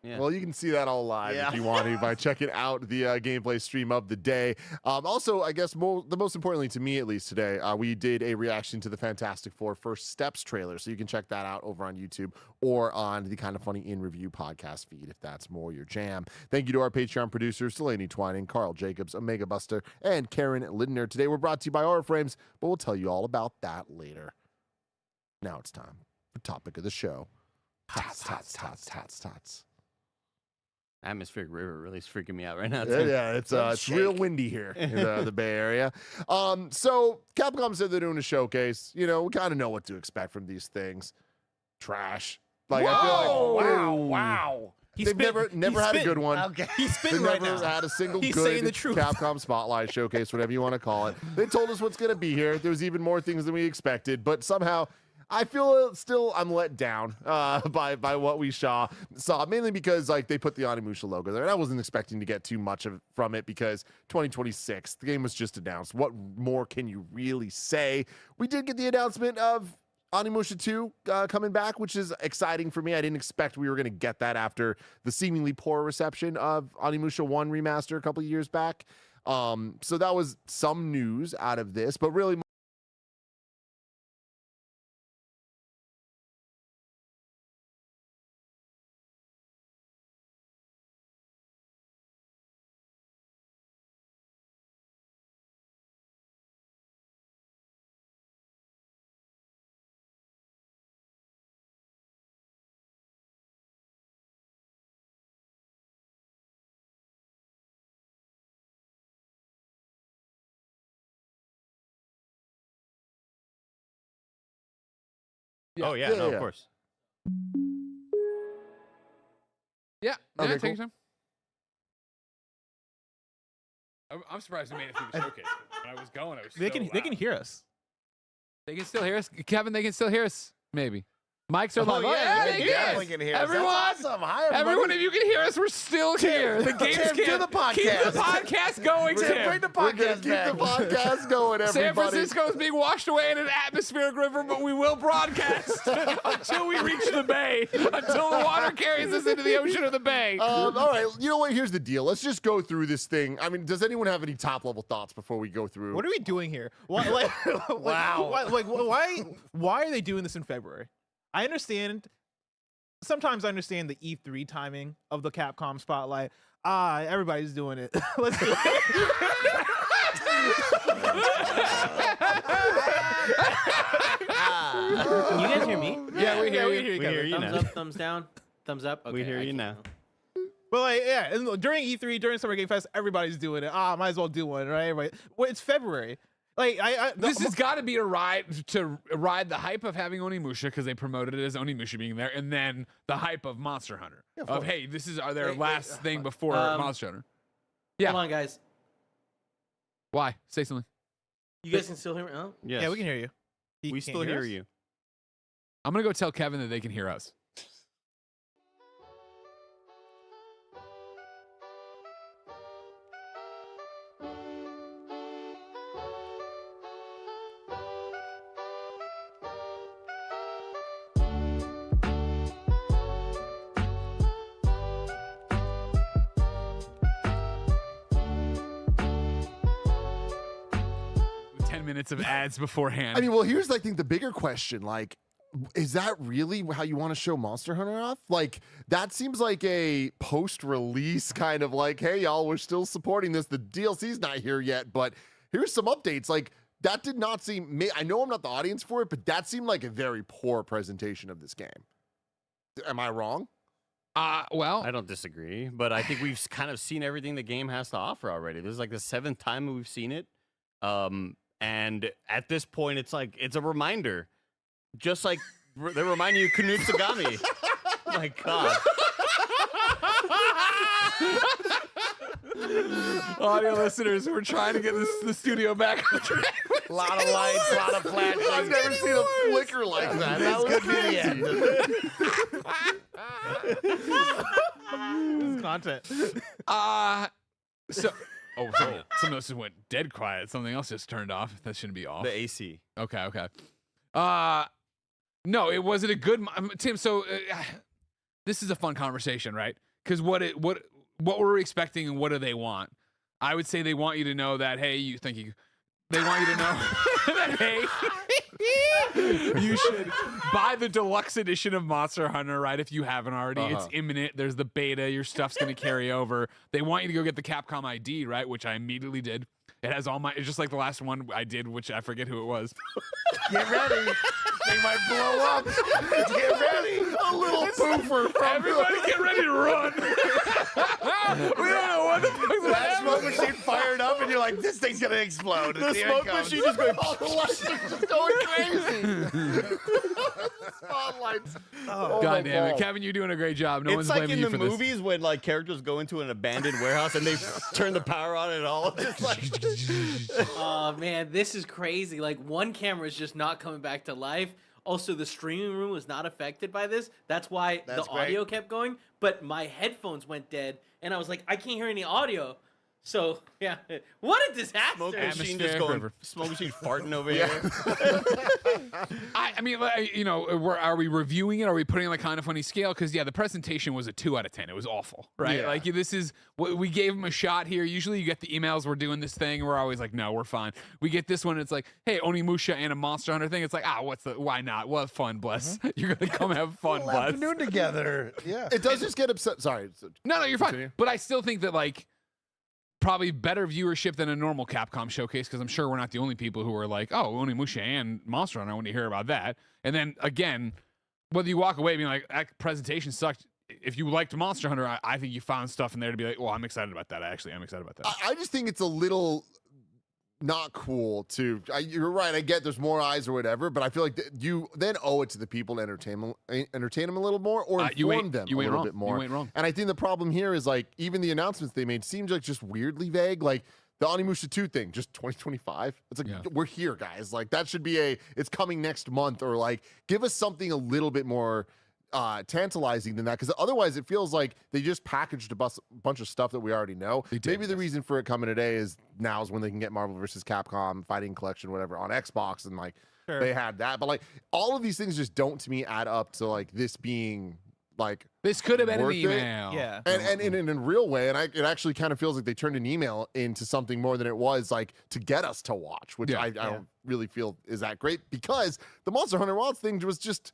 Yeah. Well, you can see that all live if you want to by checking out the gameplay stream of the day. Also, I guess the most importantly to me, at least today, we did a reaction to the Fantastic Four First Steps trailer. So you can check that out over on YouTube or on the Kind of Funny In Review podcast feed if that's more your jam. Thank you to our Patreon producers, Delaney Twining, Carl Jacobs, Omega Buster, and Karen Lindner. Today we're brought to you by Aura Frames, but we'll tell you all about that later. Now it's time for topic of the show. Tots. Atmospheric river really is freaking me out right now. Yeah, it's real windy here in the Bay Area. So Capcom said they're doing a showcase. You know, we kind of know what to expect from these things. Trash. Like, I feel like Wow. They've never had a good one. Okay. He's spitting They've right never now. had a single He's good saying the truth. Capcom Spotlight showcase, whatever you want to call it. They told us what's going to be here. There's even more things than we expected, but somehow I feel still I'm let down by what we saw, mainly because like they put the Onimusha logo there, and I wasn't expecting to get too much from it because 2026, the game was just announced. What more can you really say? We did get the announcement of Onimusha 2 coming back, which is exciting for me. I didn't expect we were going to get that after the seemingly poor reception of Onimusha 1 remaster a couple of years back. So that was some news out of this, but really Oh yeah, Yeah, no, yeah. of course. Yeah. Okay, Take cool. your time. I'm surprised we made it through the showcase. When I was going, I was They so can loud. hear us. They can still hear us, Kevin. They can still hear us. Maybe. Mics are live. yeah, they they can hear definitely us. can hear us. Everyone, That's awesome. Hi, everybody. everyone, if you can hear us, we're still here. The games Tim, do the podcast. Keep the podcast going, Tim, Tim. bring the We're gonna podcast keep back. the podcast going, everybody. San Francisco is being washed away in an atmospheric river, but we will broadcast until we reach the bay, until the water carries us into the ocean or the bay. All right, you know what? Here's the deal. Let's just go through this thing. I mean, does anyone have any top-level thoughts before we go through? What are we doing here? Why, Wow. Why are they doing this in February? I understand. Sometimes I understand the E3 timing of the Capcom spotlight. Everybody's doing it. Let's do it. Can you guys hear me? Yeah, we hear you. We hear you Thumbs now. up, thumbs down, thumbs up. Okay, We hear I you can now. But like, yeah, and during E3, during Summer Game Fest, everybody's doing it. Might as well do one, right? Right. Well, it's February. Like, This has got to be a ride to ride the hype of having Onimusha because they promoted it as Onimusha being there, and then the hype of Monster Hunter. Of hey, this is their Wait, last thing before Monster Hunter. Hold on, guys. Why? Say something. You guys can still hear me? Oh, Yes. yeah, we can hear you. We can't still hear us? you. I'm gonna go tell Kevin that they can hear us. Minutes of ads beforehand. I mean, well, here's I think the bigger question: like, is that really how you want to show Monster Hunter off? Like, that seems like a post-release kind of like, hey, y'all, we're still supporting this. The DLC's not here yet, but here's some updates. Like, that did not seem. I know I'm not the audience for it, but that seemed like a very poor presentation of this game. Am I wrong? Well, I don't disagree, but I think we've kind of seen everything the game has to offer already. This is like the 7th time we've seen it. And at this point, it's like, it's a reminder. Just like they're reminding you of Kunitsu-Gami. My God. Audio listeners, we're trying to get the studio back on track. A lot of lights, a lot of flashing. I've never seen a flicker like that. That was Good to the end. This is content. So something else just went dead quiet. Something else just turned off. That shouldn't be off. The AC. Okay. No, it wasn't a good Tim. So this is a fun conversation, right? Because what we're expecting and what do they want? I would say they want you to know that hey, they want you to know that hey, you should buy the deluxe edition of Monster Hunter, right? If you haven't already, it's imminent. There's the beta. Your stuff's gonna carry over. They want you to go get the Capcom ID, right? Which I immediately did. It has all it's just like the last one I did, which I forget who it was. Get ready. They might blow up. Get ready. A little poofer from Everybody get ready to run. We don't know what the fuck's gonna That happen. smoke machine fired up, and you're like, this thing's gonna explode. The Here it smoke comes. machine just going, the lights are just going crazy. Spotlights. Oh God my damn it, God. Kevin, you're doing a great job. No It's one's like blaming in you the for this. movies when like characters go into an abandoned warehouse and they turn the power on and all. It's like, Oh man, this is crazy. Like one camera is just not coming back to life. Also, the streaming room was not affected by this. That's why That's the audio great. kept going. But my headphones went dead, and I was like, I can't hear any audio. So yeah, what a disaster! smoke machine Atmospheric just going, river. smoke machine farting over here. I mean, like, you know, are we reviewing it? Are we putting it on the kind of funny scale? Because yeah, the presentation was a 2 out of 10. It was awful, right? Yeah. Like this is what we gave them a shot here. Usually, you get the emails. We're doing this thing. And we're always like, no, we're fine. We get this one. It's like, hey, Onimusha and a Monster Hunter thing. It's like, why not? Well, fun, bless. You're gonna come have fun, Whole bless. afternoon together. Yeah. It does just get upset. Sorry. No, you're fine. Continue. But I still think that like probably better viewership than a normal Capcom showcase because I'm sure we're not the only people who are like, oh, Onimusha and Monster Hunter. I want to hear about that. And then again, whether you walk away being like that presentation sucked. If you liked Monster Hunter, I think you found stuff in there to be like, well, I'm excited about that. I actually am excited about that. I just think it's a little not cool to. You're right. I get there's more eyes or whatever, but I feel like you then owe it to the people to entertain them a little more or inform them a little bit more. You ain't wrong. And I think the problem here is like even the announcements they made seemed like just weirdly vague. Like the Onimusha 2 thing, just 2025. It's like we're here, guys. Like that should be it's coming next month, or like give us something a little bit more tantalizing than that, because otherwise it feels like they just packaged a bunch of stuff that we already know. Maybe the reason for it coming today is now is when they can get Marvel vs. Capcom Fighting Collection, whatever, on Xbox, and like they had that. But like all of these things just don't to me add up to like this being like this could have been an worth it. email. Yeah. And in a real way, and it actually kind of feels like they turned an email into something more than it was like to get us to watch, which I don't really feel is that great, because the Monster Hunter Wilds thing was just.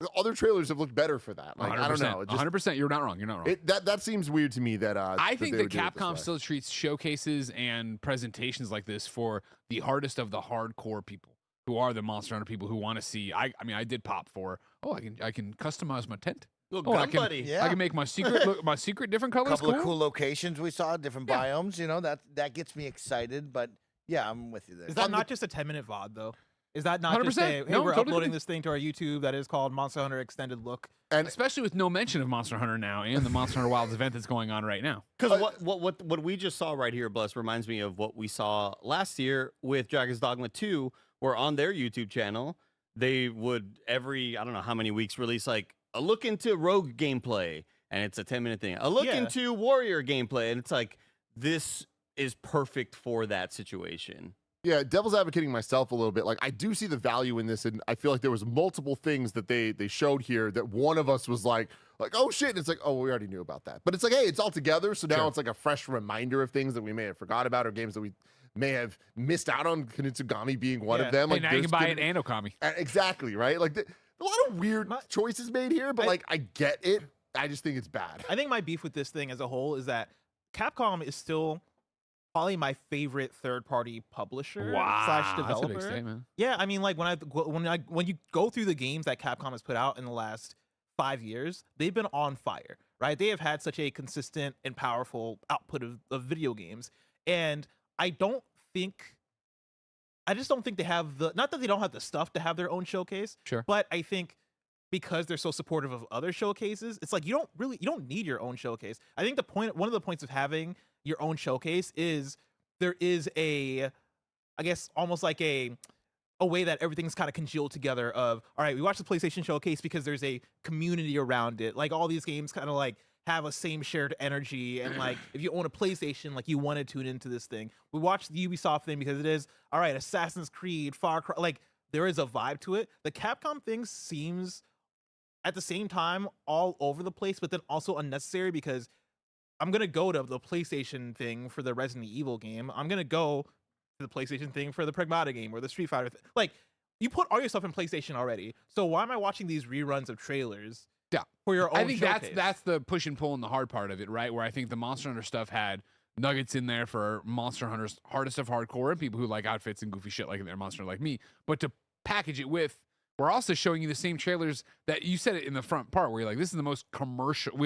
The other trailers have looked better for that. Like, I don't know. 100%. You're not wrong. You're not wrong. That seems weird to me. That I think that Capcom still treats showcases and presentations like this for the hardest of the hardcore people, who are the Monster Hunter people who want to see. I mean, I did pop for. I can customize my tent. I can make my secret different colors. Couple of cool locations we saw, different biomes. You know that gets me excited. But yeah, I'm with you there. Is that not just a 10-minute VOD though? Is that not just a, hey, we're uploading this thing to our YouTube that is called Monster Hunter Extended Look? And especially with no mention of Monster Hunter now and the Monster Hunter Wilds event that's going on right now. Because what we just saw right here, Bless, reminds me of what we saw last year with Dragon's Dogma 2, where on their YouTube channel, they would every, I don't know how many weeks, release like a look into Rogue gameplay, and it's a 10-minute thing. A look into Warrior gameplay, and it's like, this is perfect for that situation. Yeah, devil's advocating myself a little bit. Like, I do see the value in this, and I feel like there was multiple things that they showed here that one of us was like, oh shit, and it's like, oh, we already knew about that. But it's like, hey, it's all together, so now it's like a fresh reminder of things that we may have forgot about, or games that we may have missed out on, Kunitsu-Gami being one of them. Hey, like, now you can buy it and Okami. Exactly, right? Like, a lot of weird choices made here, but like, I get it. I just think it's bad. I think my beef with this thing as a whole is that Capcom is still probably my favorite third-party publisher slash developer. That's a big statement. Yeah, I mean, like when you go through the games that Capcom has put out in the last 5 years, they've been on fire, right? They have had such a consistent and powerful output of video games, and I just don't think they have not that they don't have the stuff to have their own showcase, but I think because they're so supportive of other showcases, it's like you don't need your own showcase. I think one of the points of having your own showcase is there is I guess almost like a way that everything's kind of congealed together of, all right, we watch the PlayStation showcase because there's a community around it. Like all these games kind of like have a same shared energy, and like if you own a PlayStation, like you want to tune into this thing. We watch the Ubisoft thing because it is, all right, Assassin's Creed, Far Cry, like there is a vibe to it. The Capcom thing seems at the same time all over the place, but then also unnecessary, because I'm going to go to the PlayStation thing for the Resident Evil game. I'm going to go to the PlayStation thing for the Pragmata game or the Street Fighter thing. Like, you put all your stuff in PlayStation already. So why am I watching these reruns of trailers for your own I think showcase? that's the push and pull and the hard part of it, right? Where I think the Monster Hunter stuff had nuggets in there for Monster Hunter's hardest of hardcore and people who like outfits and goofy shit like their Monster Hunter like me. But to package it with, we're also showing you the same trailers that you said it in the front part where you're like, this is the most commercial.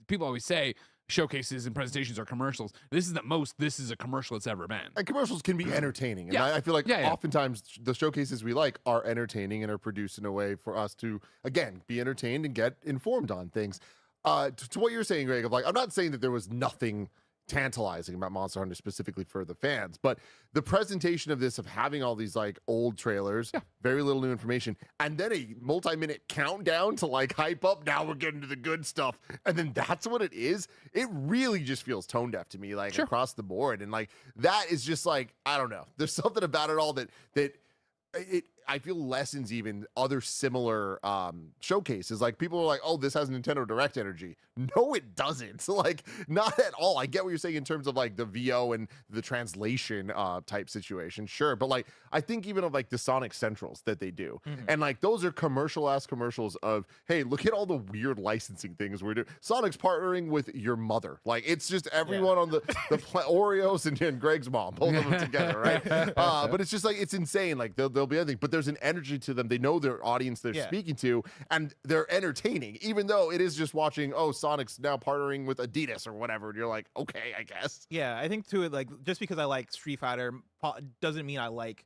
People always say showcases and presentations are commercials. This is a commercial it's ever been. And commercials can be entertaining. And I feel like oftentimes the showcases we like are entertaining and are produced in a way for us to, again, be entertained and get informed on things. To what you're saying, Greg, of like, I'm not saying that there was nothing tantalizing about Monster Hunter specifically for the fans, but the presentation of this, of having all these like old trailers, very little new information, and then a multi-minute countdown to like hype up, now we're getting to the good stuff, and then that's what it is. It really just feels tone deaf to me, like across the board, and like that is just like, I don't know, there's something about it all that I feel lessens even other similar showcases. Like people are like, oh, this has Nintendo Direct energy. No, it doesn't. So like, not at all. I get what you're saying in terms of like the VO and the translation type situation. Sure. But like, I think even of like the Sonic Centrals that they do. And like, those are commercials of, hey, look at all the weird licensing things we're doing. Sonic's partnering with your mother. Like, it's just everyone on the Oreos and Greg's mom, both of them together, right? But it's just like, it's insane. Like there'll be anything. But there's an energy to them. They know their audience they're speaking to, and they're entertaining, even though it is just watching, oh, Sonic's now partnering with Adidas or whatever. And you're like, okay, I guess. Yeah, I think too, like, just because I like Street Fighter doesn't mean I like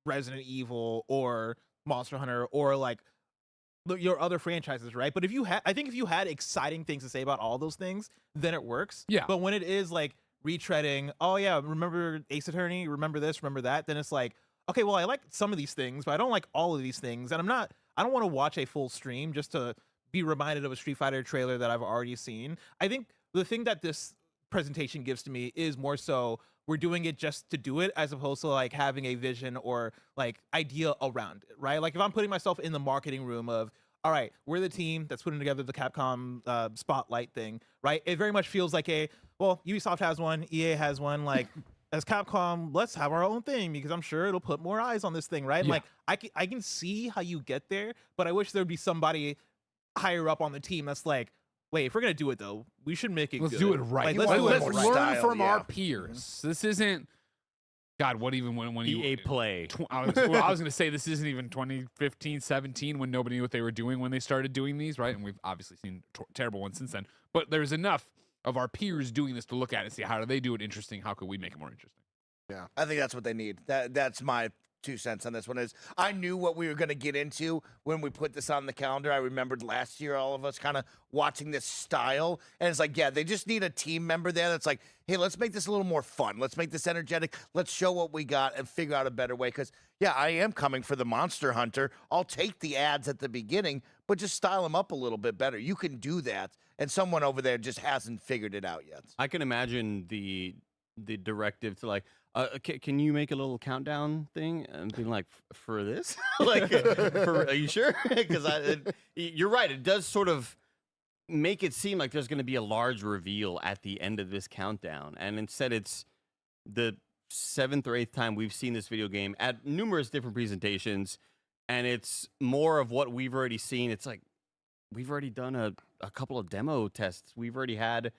Resident Evil or Monster Hunter or like your other franchises, right? But I think if you had exciting things to say about all those things, then it works. Yeah. But when it is like retreading, oh yeah, remember Ace Attorney, remember this, remember that, then it's like, okay, well, I like some of these things, but I don't like all of these things, and I don't want to watch a full stream just to be reminded of a Street Fighter trailer that I've already seen. I think the thing that this presentation gives to me is more so we're doing it just to do it, as opposed to like having a vision or like idea around it, right? Like if I'm putting myself in the marketing room of, all right, we're the team that's putting together the Capcom spotlight thing, right? It very much feels like Ubisoft has one, EA has one, like as Capcom, let's have our own thing because I'm sure it'll put more eyes on this thing, right? Yeah. Like I can see how you get there, but I wish there'd be somebody higher up on the team that's like, wait, if we're gonna do it though, we should make it Let's good. do it right. Like, Let's right. learn style, from our yeah. peers. This isn't. God, what even when you EA Play. I was going to say this isn't even 2015, 17 when nobody knew what they were doing when they started doing these, right? And we've obviously seen terrible ones since then. But there's enough of our peers doing this to look at it and see how do they do it interesting? How could we make it more interesting? Yeah. I think that's what they need. That's my 2 cents on this one. Is I knew what we were going to get into when we put this on the calendar. I remembered last year all of us kind of watching this style, and it's like, yeah, they just need a team member there that's like, hey, let's make this a little more fun. Let's make this energetic. Let's show what we got and figure out a better way. Because yeah, I am coming for the Monster Hunter. I'll take the ads at the beginning, but just style them up a little bit better. You can do that, and someone over there just hasn't figured it out yet. I can imagine the directive to like, can you make a little countdown thing and being like, for this? Like, are you sure? Because you're right. It does sort of make it seem like there's going to be a large reveal at the end of this countdown, and instead it's the 7th or 8th time we've seen this video game at numerous different presentations, and it's more of what we've already seen. It's like we've already done a couple of demo tests. We've already had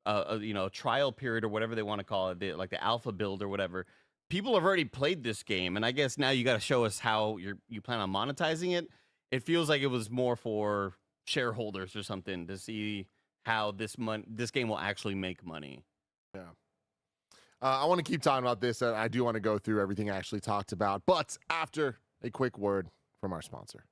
a trial period or whatever they want to call it, like the alpha build or whatever. People have already played this game, and I guess now you got to show us how you plan on monetizing it. It feels like it was more for shareholders or something to see how this game will actually make money. Yeah. I want to keep talking about this, and I do want to go through everything I actually talked about, but after a quick word from our sponsor.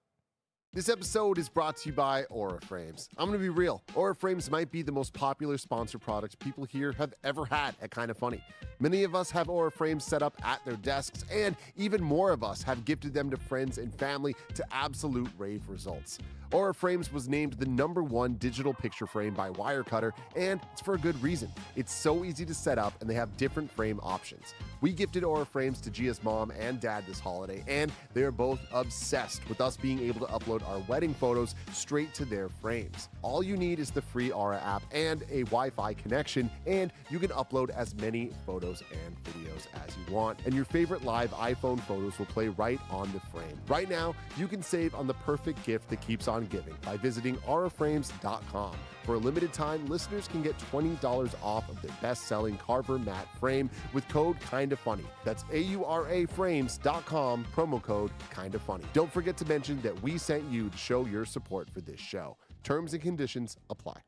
This episode is brought to you by Aura Frames. I'm going to be real. Aura Frames might be the most popular sponsor product people here have ever had at Kinda Funny. Many of us have Aura Frames set up at their desks, and even more of us have gifted them to friends and family to absolute rave results. Aura Frames was named the #1 digital picture frame by Wirecutter, and it's for a good reason. It's so easy to set up, and they have different frame options. We gifted Aura Frames to Gia's mom and dad this holiday, and they're both obsessed with us being able to upload our wedding photos straight to their frames. All you need is the free Aura app and a Wi-Fi connection, and you can upload as many photos and videos as you want, and your favorite live iPhone photos will play right on the frame. Right now, you can save on the perfect gift that keeps on giving by visiting auraframes.com. For a limited time, listeners can get $20 off of their best-selling Carver matte frame with code KINDAFUNNY. That's auraframes.com, promo code KINDAFUNNY. Don't forget to mention that we sent you to show your support for this show. Terms and conditions apply.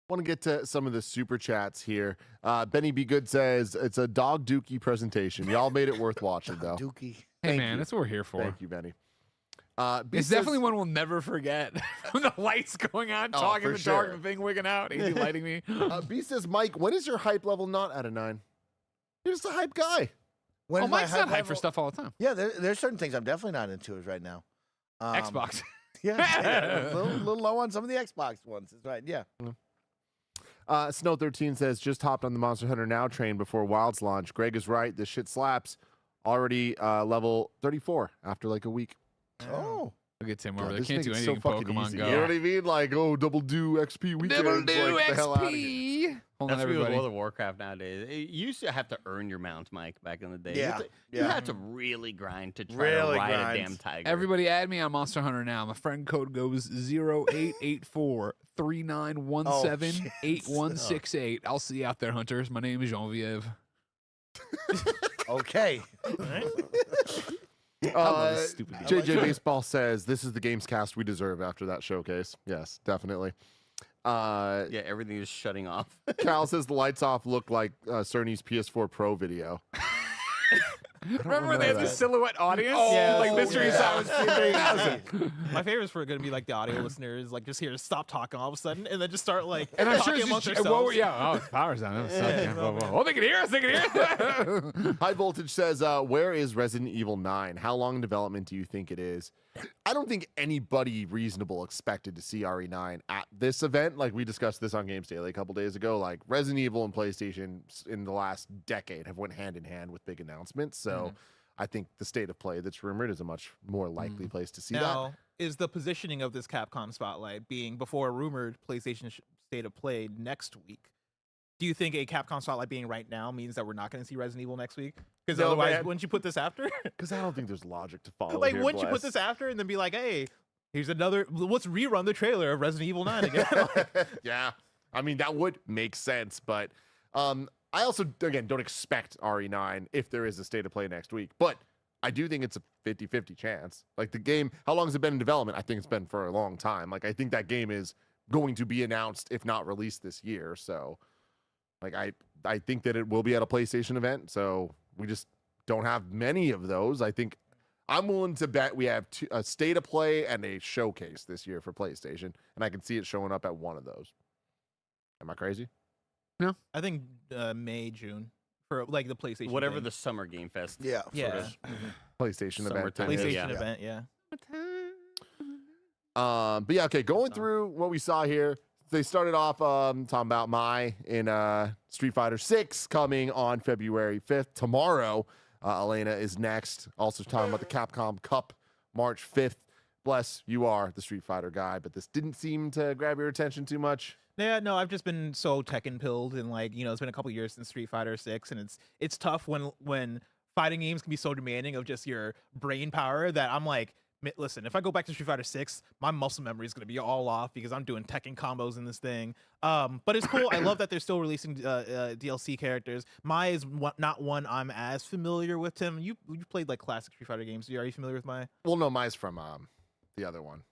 I want to get to some of the super chats here. Benny B. Good says, it's a Dog Dookie presentation. Y'all made it worth watching, though. Dookie. Hey, man, that's what we're here for. Thank you, Benny. It's definitely one we'll never forget. The lights going on, talking in the dark, the thing wigging out, AD lighting me. B says, Mike, when is your hype level not at a 9? You're just a hype guy. When is Mike's my not hype level- for stuff all the time. Yeah, there's certain things I'm definitely not into right now. Xbox. Yeah, a little low on some of the Xbox ones. That's right. Yeah. Snow13 says, just hopped on the Monster Hunter Now train before Wild's launch. Greg is right. This shit slaps. Already level 34 after like a week. Oh. Look at Tim God, over there. this Can't do makes it anything so in fucking Pokemon easy. Go. You know what I mean? Like, double do XP weekend. Double do like, the hell out of here. XP. Hold on, That's real everybody. World of Warcraft nowadays. You used to have to earn your mount, Mike, back in the day. Yeah, You had to really grind to try Really to ride grind. a damn tiger. Everybody add me on Monster Hunter now. My friend code goes 0884-3917-8168. I'll see you out there, hunters. My name is Genevieve. Okay. All right. love this stupid game. JJ Baseball says this is the Gamescast we deserve after that showcase. Yes, definitely. Yeah, everything is shutting off. Cal says the lights off look like Cerny's PS4 Pro video. Remember they had the that. silhouette audience? Yeah, like that's Mystery cool. Sounds. My favorites for gonna be like the audio listeners, like just hear stop talking all of a sudden, and then just start like And I'm sure talking it's amongst just, themselves. yeah, it's power sound. That was Yeah. whoa, whoa. Oh, they can hear us. They can hear us. High Voltage says, where is Resident Evil 9? How long in development do you think it is? I don't think anybody reasonable expected to see RE9 at this event. Like we discussed this on Games Daily a couple days ago. Like Resident Evil and PlayStation in the last decade have went hand in hand with big announcements. So I think the state of play that's rumored is a much more likely place to see Now, is the positioning of this Capcom spotlight being before a rumored PlayStation state of play next week? Do you think a Capcom spotlight being right now means that we're not going to see Resident Evil next week? Because No, otherwise, man. wouldn't you put this after? Because I don't think there's logic to follow. Like, here, wouldn't you put Bless. this after and then be like, hey, here's another, let's rerun the trailer of Resident Evil 9 again? Yeah, I mean that would make sense, but I also again don't expect RE9 if there is a state of play next week. But I do think it's a 50-50 chance. Like the game, how long has it been in development? I think it's been for a long time. Like I think that game is going to be announced if not released this year. So like I think that it will be at a PlayStation event. So we just don't have many of those. I think I'm willing to bet we have a state of play and a showcase this year for PlayStation, and I can see it showing up at one of those. Am I crazy? I think May, June for like the PlayStation. Whatever thing. the Summer Game Fest. Yeah. Yeah. PlayStation event. Summertime. is. PlayStation Yeah. event, yeah. But yeah, okay. Going through what we saw here, they started off talking about Mai in Street Fighter 6 coming on February 5th. Tomorrow, Elena is next. Also talking about the Capcom Cup, March 5th. Bless, you are the Street Fighter guy, but this didn't seem to grab your attention too much. Yeah, no, I've just been so Tekken pilled, and like it's been a couple years since Street Fighter 6, and it's tough when fighting games can be so demanding of just your brain power that I'm like, listen, if I go back to Street Fighter 6, my muscle memory is gonna be all off because I'm doing Tekken combos in this thing. But it's cool. I love that they're still releasing DLC characters. Mai is not one I'm as familiar with. Tim, you played like classic Street Fighter games. Are you familiar with Mai? Well, no, Mai's from the other one.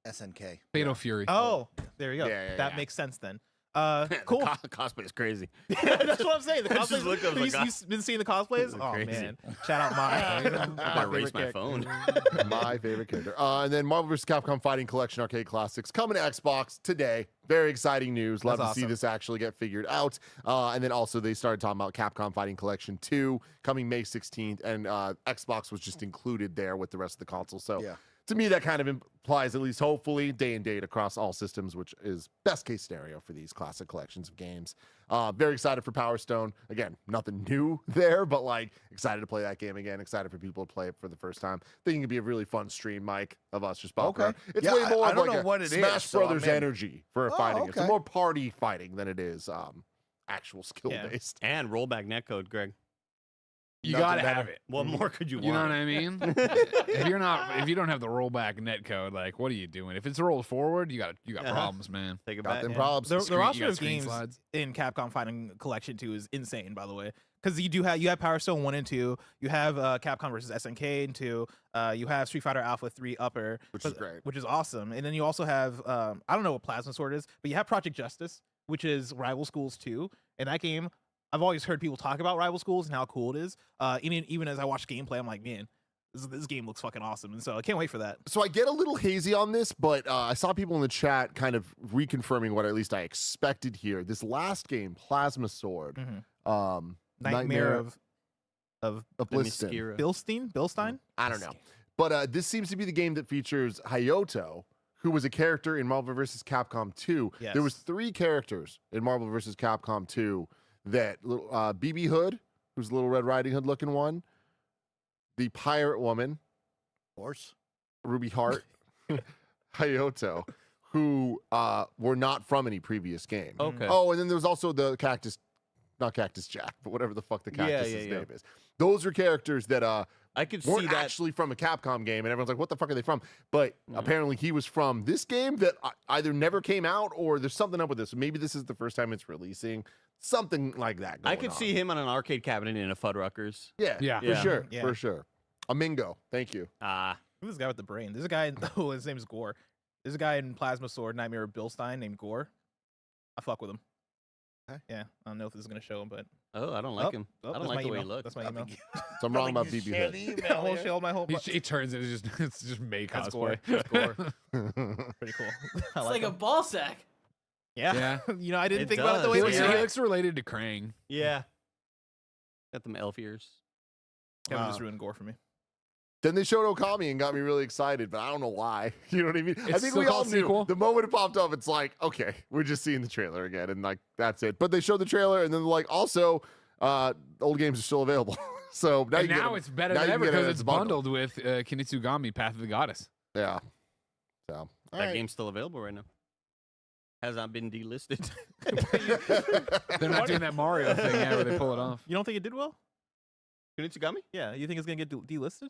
SNK. Fatal Fury. Oh, there you go. Yeah, yeah, that yeah. makes sense then. Cool. The cosplay is crazy. That's what I'm saying. The I just cosplays. looked up, like, You've been seeing the cosplays? They're Oh crazy. man! Shout out Mai. I'm gonna erase my phone. My favorite character. And then Marvel vs. Capcom Fighting Collection Arcade Classics coming to Xbox today. Very exciting news. Love That's to see awesome. this actually get figured out. And then also they started talking about Capcom Fighting Collection 2 coming May 16th. And Xbox was just included there with the rest of the console. So Yeah. to me, that kind of implies, at least hopefully, day and date across all systems, which is best case scenario for these classic collections of games. Very excited for Power Stone. Again, nothing new there, but like excited to play that game again. Excited for people to play it for the first time. Think it could be a really fun stream, Mike, of us just popping Okay. around. It's Yeah, way more I of don't like know a what it is, Smash so I'm Brothers in. energy for a Oh, fighting. It's okay. more party fighting than it is actual skill based. And rollback netcode, Greg. You Nothing gotta better. have it. What more could you You know want? what I mean? if you don't have the rollback netcode, like what are you doing? If it's rolled forward, you got problems, man. Take it Got back. them Yeah. probs. The Screen- roster you got of screen games slides. in Capcom Fighting Collection 2 is insane, by the way. Because you have Power Stone 1 and 2, you have Capcom versus SNK and 2, you have Street Fighter Alpha 3 Upper, Which is great. which is awesome. And then you also have I don't know what Plasma Sword is, but you have Project Justice, which is Rival Schools 2. And that game, I've always heard people talk about Rival Schools and how cool it is. Even as I watch gameplay, I'm like, man, this game looks fucking awesome. And so I can't wait for that. So I get a little hazy on this, but I saw people in the chat kind of reconfirming what at least I expected here. This last game, Plasma Sword, Nightmare of Bliston. Themyscira. Bilstein? I don't know. But this seems to be the game that features Hayato, who was a character in Marvel vs. Capcom 2. Yes. There was 3 characters in Marvel vs. Capcom 2 that BB Hood, who's the little Red Riding Hood looking one, the Pirate Woman, Horse. Ruby Hart, Hayato, who were not from any previous game. Okay. Oh, and then there was also the not Cactus Jack, but whatever the fuck the cactus's name is. Those are characters that I could weren't see that. actually from a Capcom game, and everyone's like, what the fuck are they from? But apparently he was from this game that either never came out or there's something up with this. Maybe this is the first time it's releasing. Something like that going I could on. see him on an arcade cabinet in a Fuddruckers. Yeah, Yeah. for Yeah. sure, Yeah. for sure. Amingo. Thank you. Who's this guy with the brain? There's a guy. Oh, his name's Gore. There's a guy in Plasma Sword Nightmare of Bilstein named Gore. I fuck with him. Okay. Yeah, I don't know if this is gonna show him, but I don't like him. I don't like the way he looks. That's my email. So I'm wrong about BB Head. My whole. He turns it. It's just May That's cosplay. Gore. Pretty cool. It's like a ball sack. Yeah. You know, I didn't It think about it the way does, we yeah. He looks related to Krang. Yeah. Got them elf ears. Kevin just ruined Gore for me. Then they showed Okami and got me really excited, but I don't know why. You know what I mean? I It's think still we all called knew. sequel? The moment it popped up, it's like, okay, we're just seeing the trailer again, and like that's it. But they showed the trailer, and then like also, old games are still available. So now, And you can get now them- it's better now than you can ever get it because as it's a bundle. bundled with Kunitsu-Gami, Path of the Goddess. Yeah. So That game's still available right now. Has not been delisted. They're not doing that Mario thing, where they pull it off. You don't think it did well? Kunitsu-Gami? Yeah. You think it's gonna get delisted?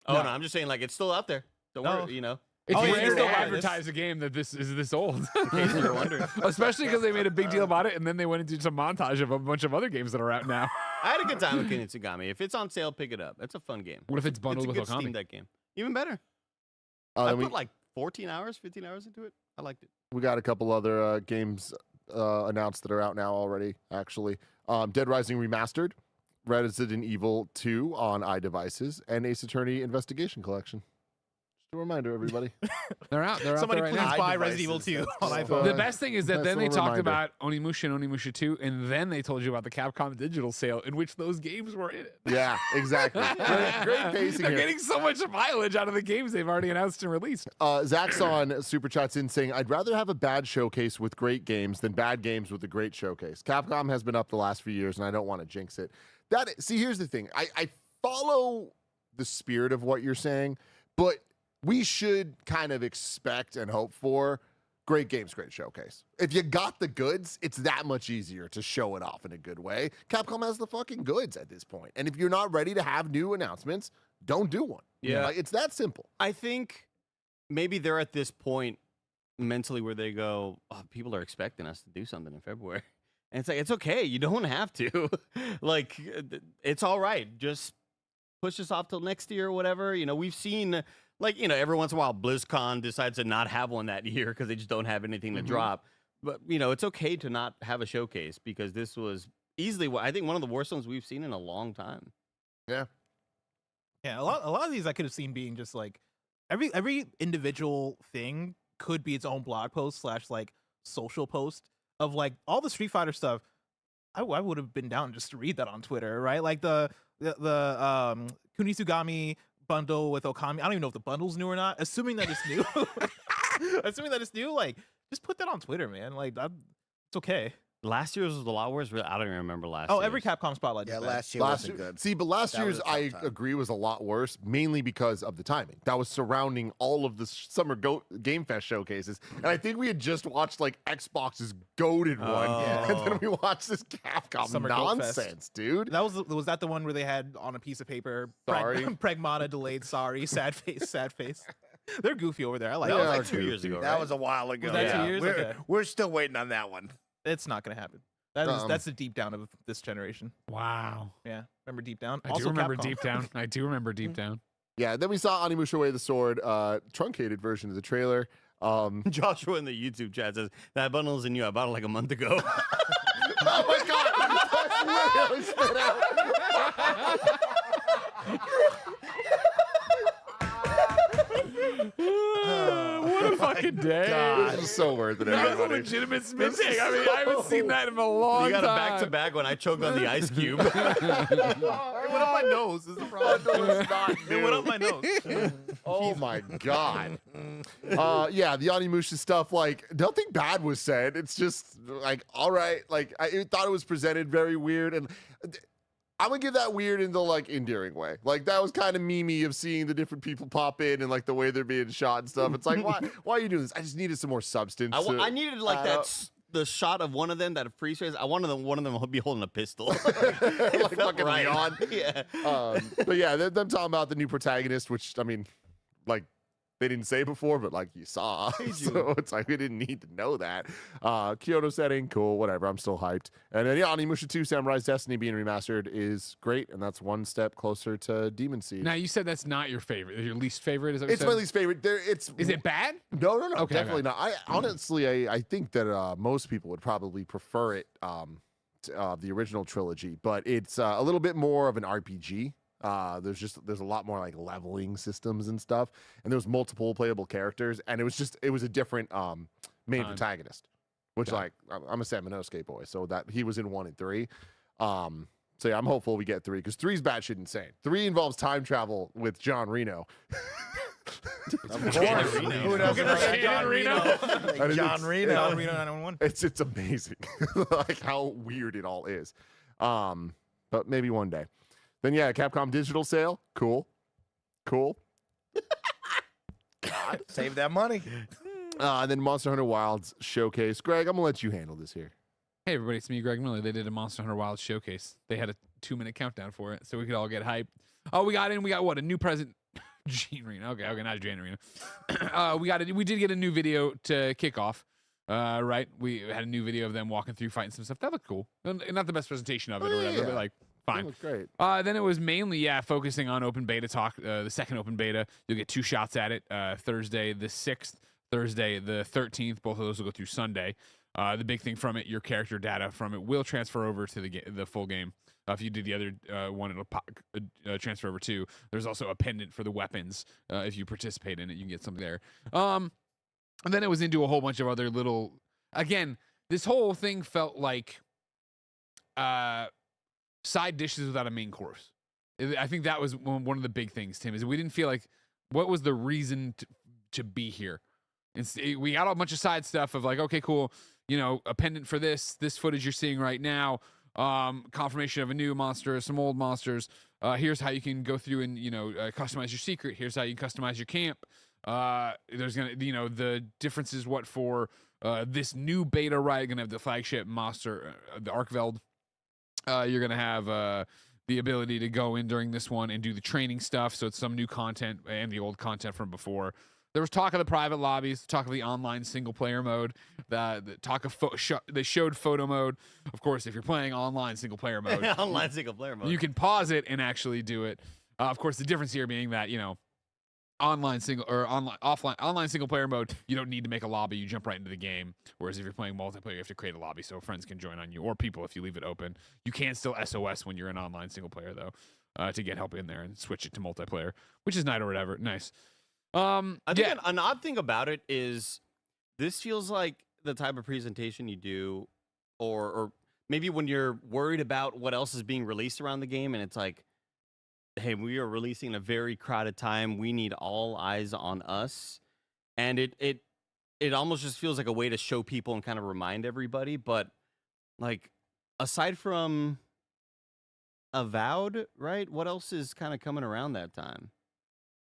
Oh, no, I'm just saying, like, it's still out there. Don't No. worry, you know. It's Oh, yeah, rare to yeah, advertise a game that this is this old. In case you're wondering. Especially because they made a big deal about it, and then they went into some montage of a bunch of other games that are out now. I had a good time with Kunitsu-Gami. If it's on sale, pick it up. It's a fun game. What if it's bundled It's a with good Okami? Steam Deck game. Even better. Uh, I then we, put like 14 hours, 15 hours into it. I liked it. we got a couple other games announced that are out now already. Actually, Dead Rising Remastered, Resident Evil 2 on iDevices, and Ace Attorney Investigation Collection. Just a reminder, everybody. They're out. They're Somebody out there please right now. buy Resident Evil 2 on iPhone. The best thing is that Nice then they little talked reminder. about Onimusha and Onimusha 2, and then they told you about the Capcom digital sale in which those games were in it. Yeah, exactly. Great pacing They're here. getting so much mileage out of the games they've already announced and released. Zach's on Super Chats in saying, I'd rather have a bad showcase with great games than bad games with a great showcase. Capcom has been up the last few years, and I don't want to jinx it. See, here's the thing. I follow the spirit of what you're saying, but we should kind of expect and hope for great games, great showcase. If you got the goods, it's that much easier to show it off in a good way. Capcom has the fucking goods at this point. And if you're not ready to have new announcements, don't do one. Yeah. Like, it's that simple. I think maybe they're at this point mentally where they go, oh, people are expecting us to do something in February. And it's like, it's okay. You don't have to. Like, it's all right. Just push this off till next year or whatever. You know, we've seen, like, you know, every once in a while, BlizzCon decides to not have one that year because they just don't have anything to drop. But, you know, it's okay to not have a showcase because this was easily, I think, one of the worst ones we've seen in a long time. Yeah. Yeah, a lot of these I could have seen being just like every individual thing could be its own blog post / like social post of like all the Street Fighter stuff. I would have been down just to read that on Twitter, right? Like the Kunitsu-Gami bundle with Okami. I don't even know if the bundle's new or not. Assuming that it's new, like just put that on Twitter, man. Like it's okay. Last year's was a lot worse. I don't even remember last Oh, year's. every Capcom spotlight. Yeah, is bad. last year wasn't good. See, but last That was year's, a tough I time. agree, was a lot worse, mainly because of the timing. That was surrounding all of the Summer Game Fest showcases. And I think we had just watched like Xbox's goated one. And then we watched this Capcom Summer Goat Fest. nonsense, dude. Was that the one where they had on a piece of paper? Sorry. Pragmata delayed. Sorry. Sad face. Sad face. They're goofy over there. I like That it. was Yeah, like 2 years ago, That right? was a while ago. Was that 2 years? We're, Okay. we're still waiting on that one. It's not gonna happen. That's the deep down of this generation. Wow. Yeah, remember Deep Down? I do remember Deep Down. I do remember Deep Down. Yeah, then we saw Onimusha Way of the Sword, truncated version of the trailer. Joshua in the YouTube chat says, that bundle is new. I bought it like a month ago. Oh my god! That's literally spit out. What a fucking day. This is so worth it, That was a everybody. legitimate spit take. I mean, I haven't seen that in a long You got time. a back-to-back when I choked on the ice cube. It went up my nose. Is the problem? It went up my nose. Oh my god. Yeah, the Onimusha stuff, like nothing bad was said. It's just like, all right, like I thought it was presented very weird, and I'm gonna give that weird in the like endearing way. Like that was kind of memey of seeing the different people pop in and like the way they're being shot and stuff. It's like, why are you doing this? I just needed some more substance. I needed like the shot of one of them that freeze face. I wanted one of them to be holding a pistol. like fucking right. Leon. Yeah. But yeah, them talking about the new protagonist, which I mean, like they didn't say before, but like you saw. So it's like we didn't need to know that. Kyoto setting, cool, whatever. I'm still hyped. And then Onimusha 2 Samurai's Destiny being remastered is great, and that's one step closer to Demon Siege. Now you said that's not your favorite. Your least favorite is that what you It's said? my least favorite. Is it bad? No, Okay, definitely not. I honestly, I think that most people would probably prefer it to, the original trilogy, but it's a little bit more of an RPG. There's a lot more like leveling systems and stuff, and there's multiple playable characters, and it was a different main protagonist, which like I'm a San Minosuke boy, so that he was in 1 and 3. So yeah, I'm hopeful we get 3 because 3's batshit insane. 3 involves time travel with John Reno. Of course. Who doesn't know that? John Reno. John Reno. John Reno 911. It's amazing, like how weird it all is. But maybe one day. Then yeah, Capcom digital sale, cool. God, save that money. And then Monster Hunter Wilds showcase. Greg, I'm gonna let you handle this here. Hey everybody, it's me, Greg Miller. They did a Monster Hunter Wilds showcase. They had a 2-minute countdown for it, so we could all get hyped. Oh, we got what? A new present. Gene Reno. Okay, not Gene Reno. We did get a new video to kick off. Right? We had a new video of them walking through, fighting some stuff. That looked cool. Not the best presentation of it or whatever, but like fine. That looked great. Then it was mainly focusing on open beta talk. The second open beta, you'll get 2 shots at it. Thursday the 6th, Thursday the 13th. Both of those will go through Sunday. The big thing from it, your character data from it will transfer over to the full game. If you do the other one, it'll transfer over too. There's also a pendant for the weapons. If you participate in it, you can get something there. And then it was into a whole bunch of other little. Again, this whole thing felt like side dishes without a main course. I think that was one of the big things, Tim, is we didn't feel like what was the reason to be here. We got a bunch of side stuff of like, okay, cool. A pendant for this footage you're seeing right now. Confirmation of a new monster, some old monsters. Here's how you can go through and customize your secret. Here's how you can customize your camp. There's gonna the difference is what for this new beta, right? Gonna have the flagship monster, the Arkveld. You're gonna have the ability to go in during this one and do the training stuff. So it's some new content and the old content from before. There was talk of the private lobbies, talk of the online single-player mode, the talk of they showed photo mode. Of course, if you're playing online single-player mode, online single-player mode, you can pause it and actually do it. Of course, the difference here being that online single-player mode, you don't need to make a lobby; you jump right into the game. Whereas if you're playing multiplayer, you have to create a lobby so friends can join on you, or people if you leave it open. You can still SOS when you're in online single-player though, to get help in there and switch it to multiplayer, which is nice or whatever. Nice. I think an odd thing about it is this feels like the type of presentation you do, or maybe when you're worried about what else is being released around the game, and it's like, hey, we are releasing a very crowded time. We need all eyes on us, and it almost just feels like a way to show people and kind of remind everybody. But like, aside from Avowed, right? What else is kind of coming around that time?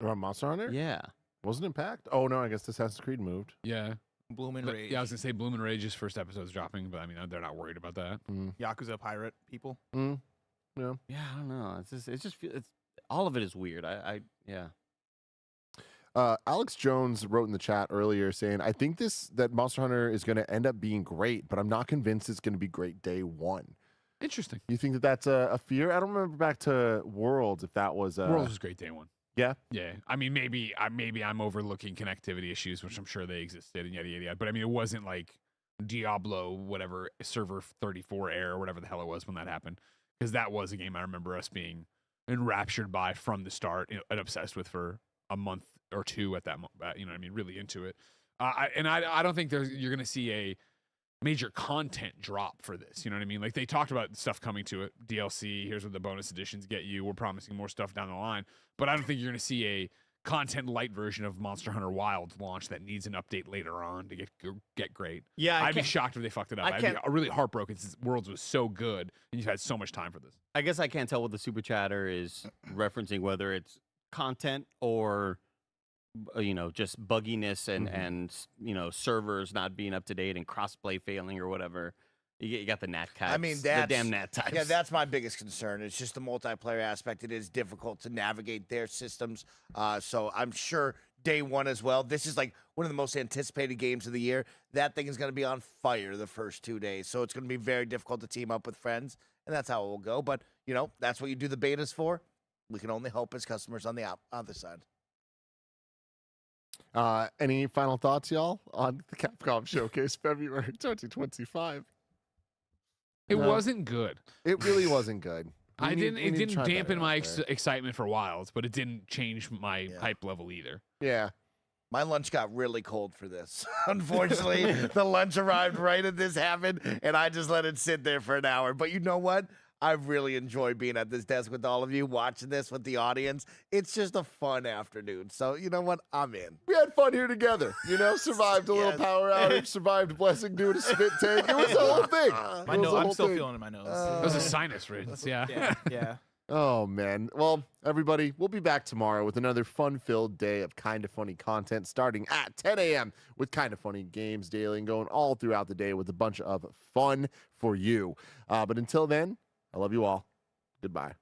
Around Monster Hunter? Yeah. Wasn't Impact? Oh no, I guess Assassin's Creed moved. Yeah. Bloom and Rage. Yeah, I was gonna say Bloom and Rage's first episode's dropping, but I mean they're not worried about that. Yakuza pirate people. Yeah. Yeah, I don't know. It's all of it is weird. Yeah. Alex Jones wrote in the chat earlier saying, I think that Monster Hunter is going to end up being great, but I'm not convinced it's going to be great day one. Interesting. You think that that's a fear? I don't remember back to Worlds if that was Worlds was great day one. Yeah. Yeah. I mean, maybe I'm overlooking connectivity issues, which I'm sure they existed and yada yada yada. But I mean, it wasn't like Diablo, whatever, server 34 air or whatever the hell it was when that happened, because that was a game I remember us being enraptured by from the start and obsessed with for a month or two at that moment. You know what I mean? Really into it. I don't think you're going to see a major content drop for this. You know what I mean? Like they talked about stuff coming to it, DLC, here's what the bonus editions get you. We're promising more stuff down the line, but I don't think you're going to see a content light version of Monster Hunter Wilds launch that needs an update later on to get great. Yeah, I'd be shocked if they fucked it up. I'd be really heartbroken since Worlds was so good and you've had so much time for this. I guess I can't tell what the super chatter is referencing, whether it's content or just bugginess and servers not being up to date and crossplay failing or whatever. You got the nat types. I mean, the damn nat types. Yeah, that's my biggest concern. It's just the multiplayer aspect. It is difficult to navigate their systems. So I'm sure day one as well. This is like one of the most anticipated games of the year. That thing is going to be on fire the first 2 days. So it's going to be very difficult to team up with friends. And that's how it will go. But, you know, that's what you do the betas for. We can only hope as customers on the other side. Any final thoughts, y'all, on the Capcom Showcase February 2025? It wasn't good. It really wasn't good. It didn't try dampen better my out there. excitement for Wilds, but it didn't change my hype level either. Yeah. My lunch got really cold for this. Unfortunately, the lunch arrived right as this happened, and I just let it sit there for an hour. But you know what? I really enjoy being at this desk with all of you, watching this with the audience. It's just a fun afternoon. So, you know what? I'm in. We had fun here together. You know, survived a little Yes. power outage, survived Blessing doing a spit take. It was the whole thing. My It was nose, the I'm whole still thing. feeling it in my nose. It was a sinus rinse, yeah. Yeah. Oh, man. Well, everybody, we'll be back tomorrow with another fun-filled day of Kinda Funny content starting at 10 a.m. with Kinda Funny Games Daily and going all throughout the day with a bunch of fun for you. But until then, I love you all. Goodbye.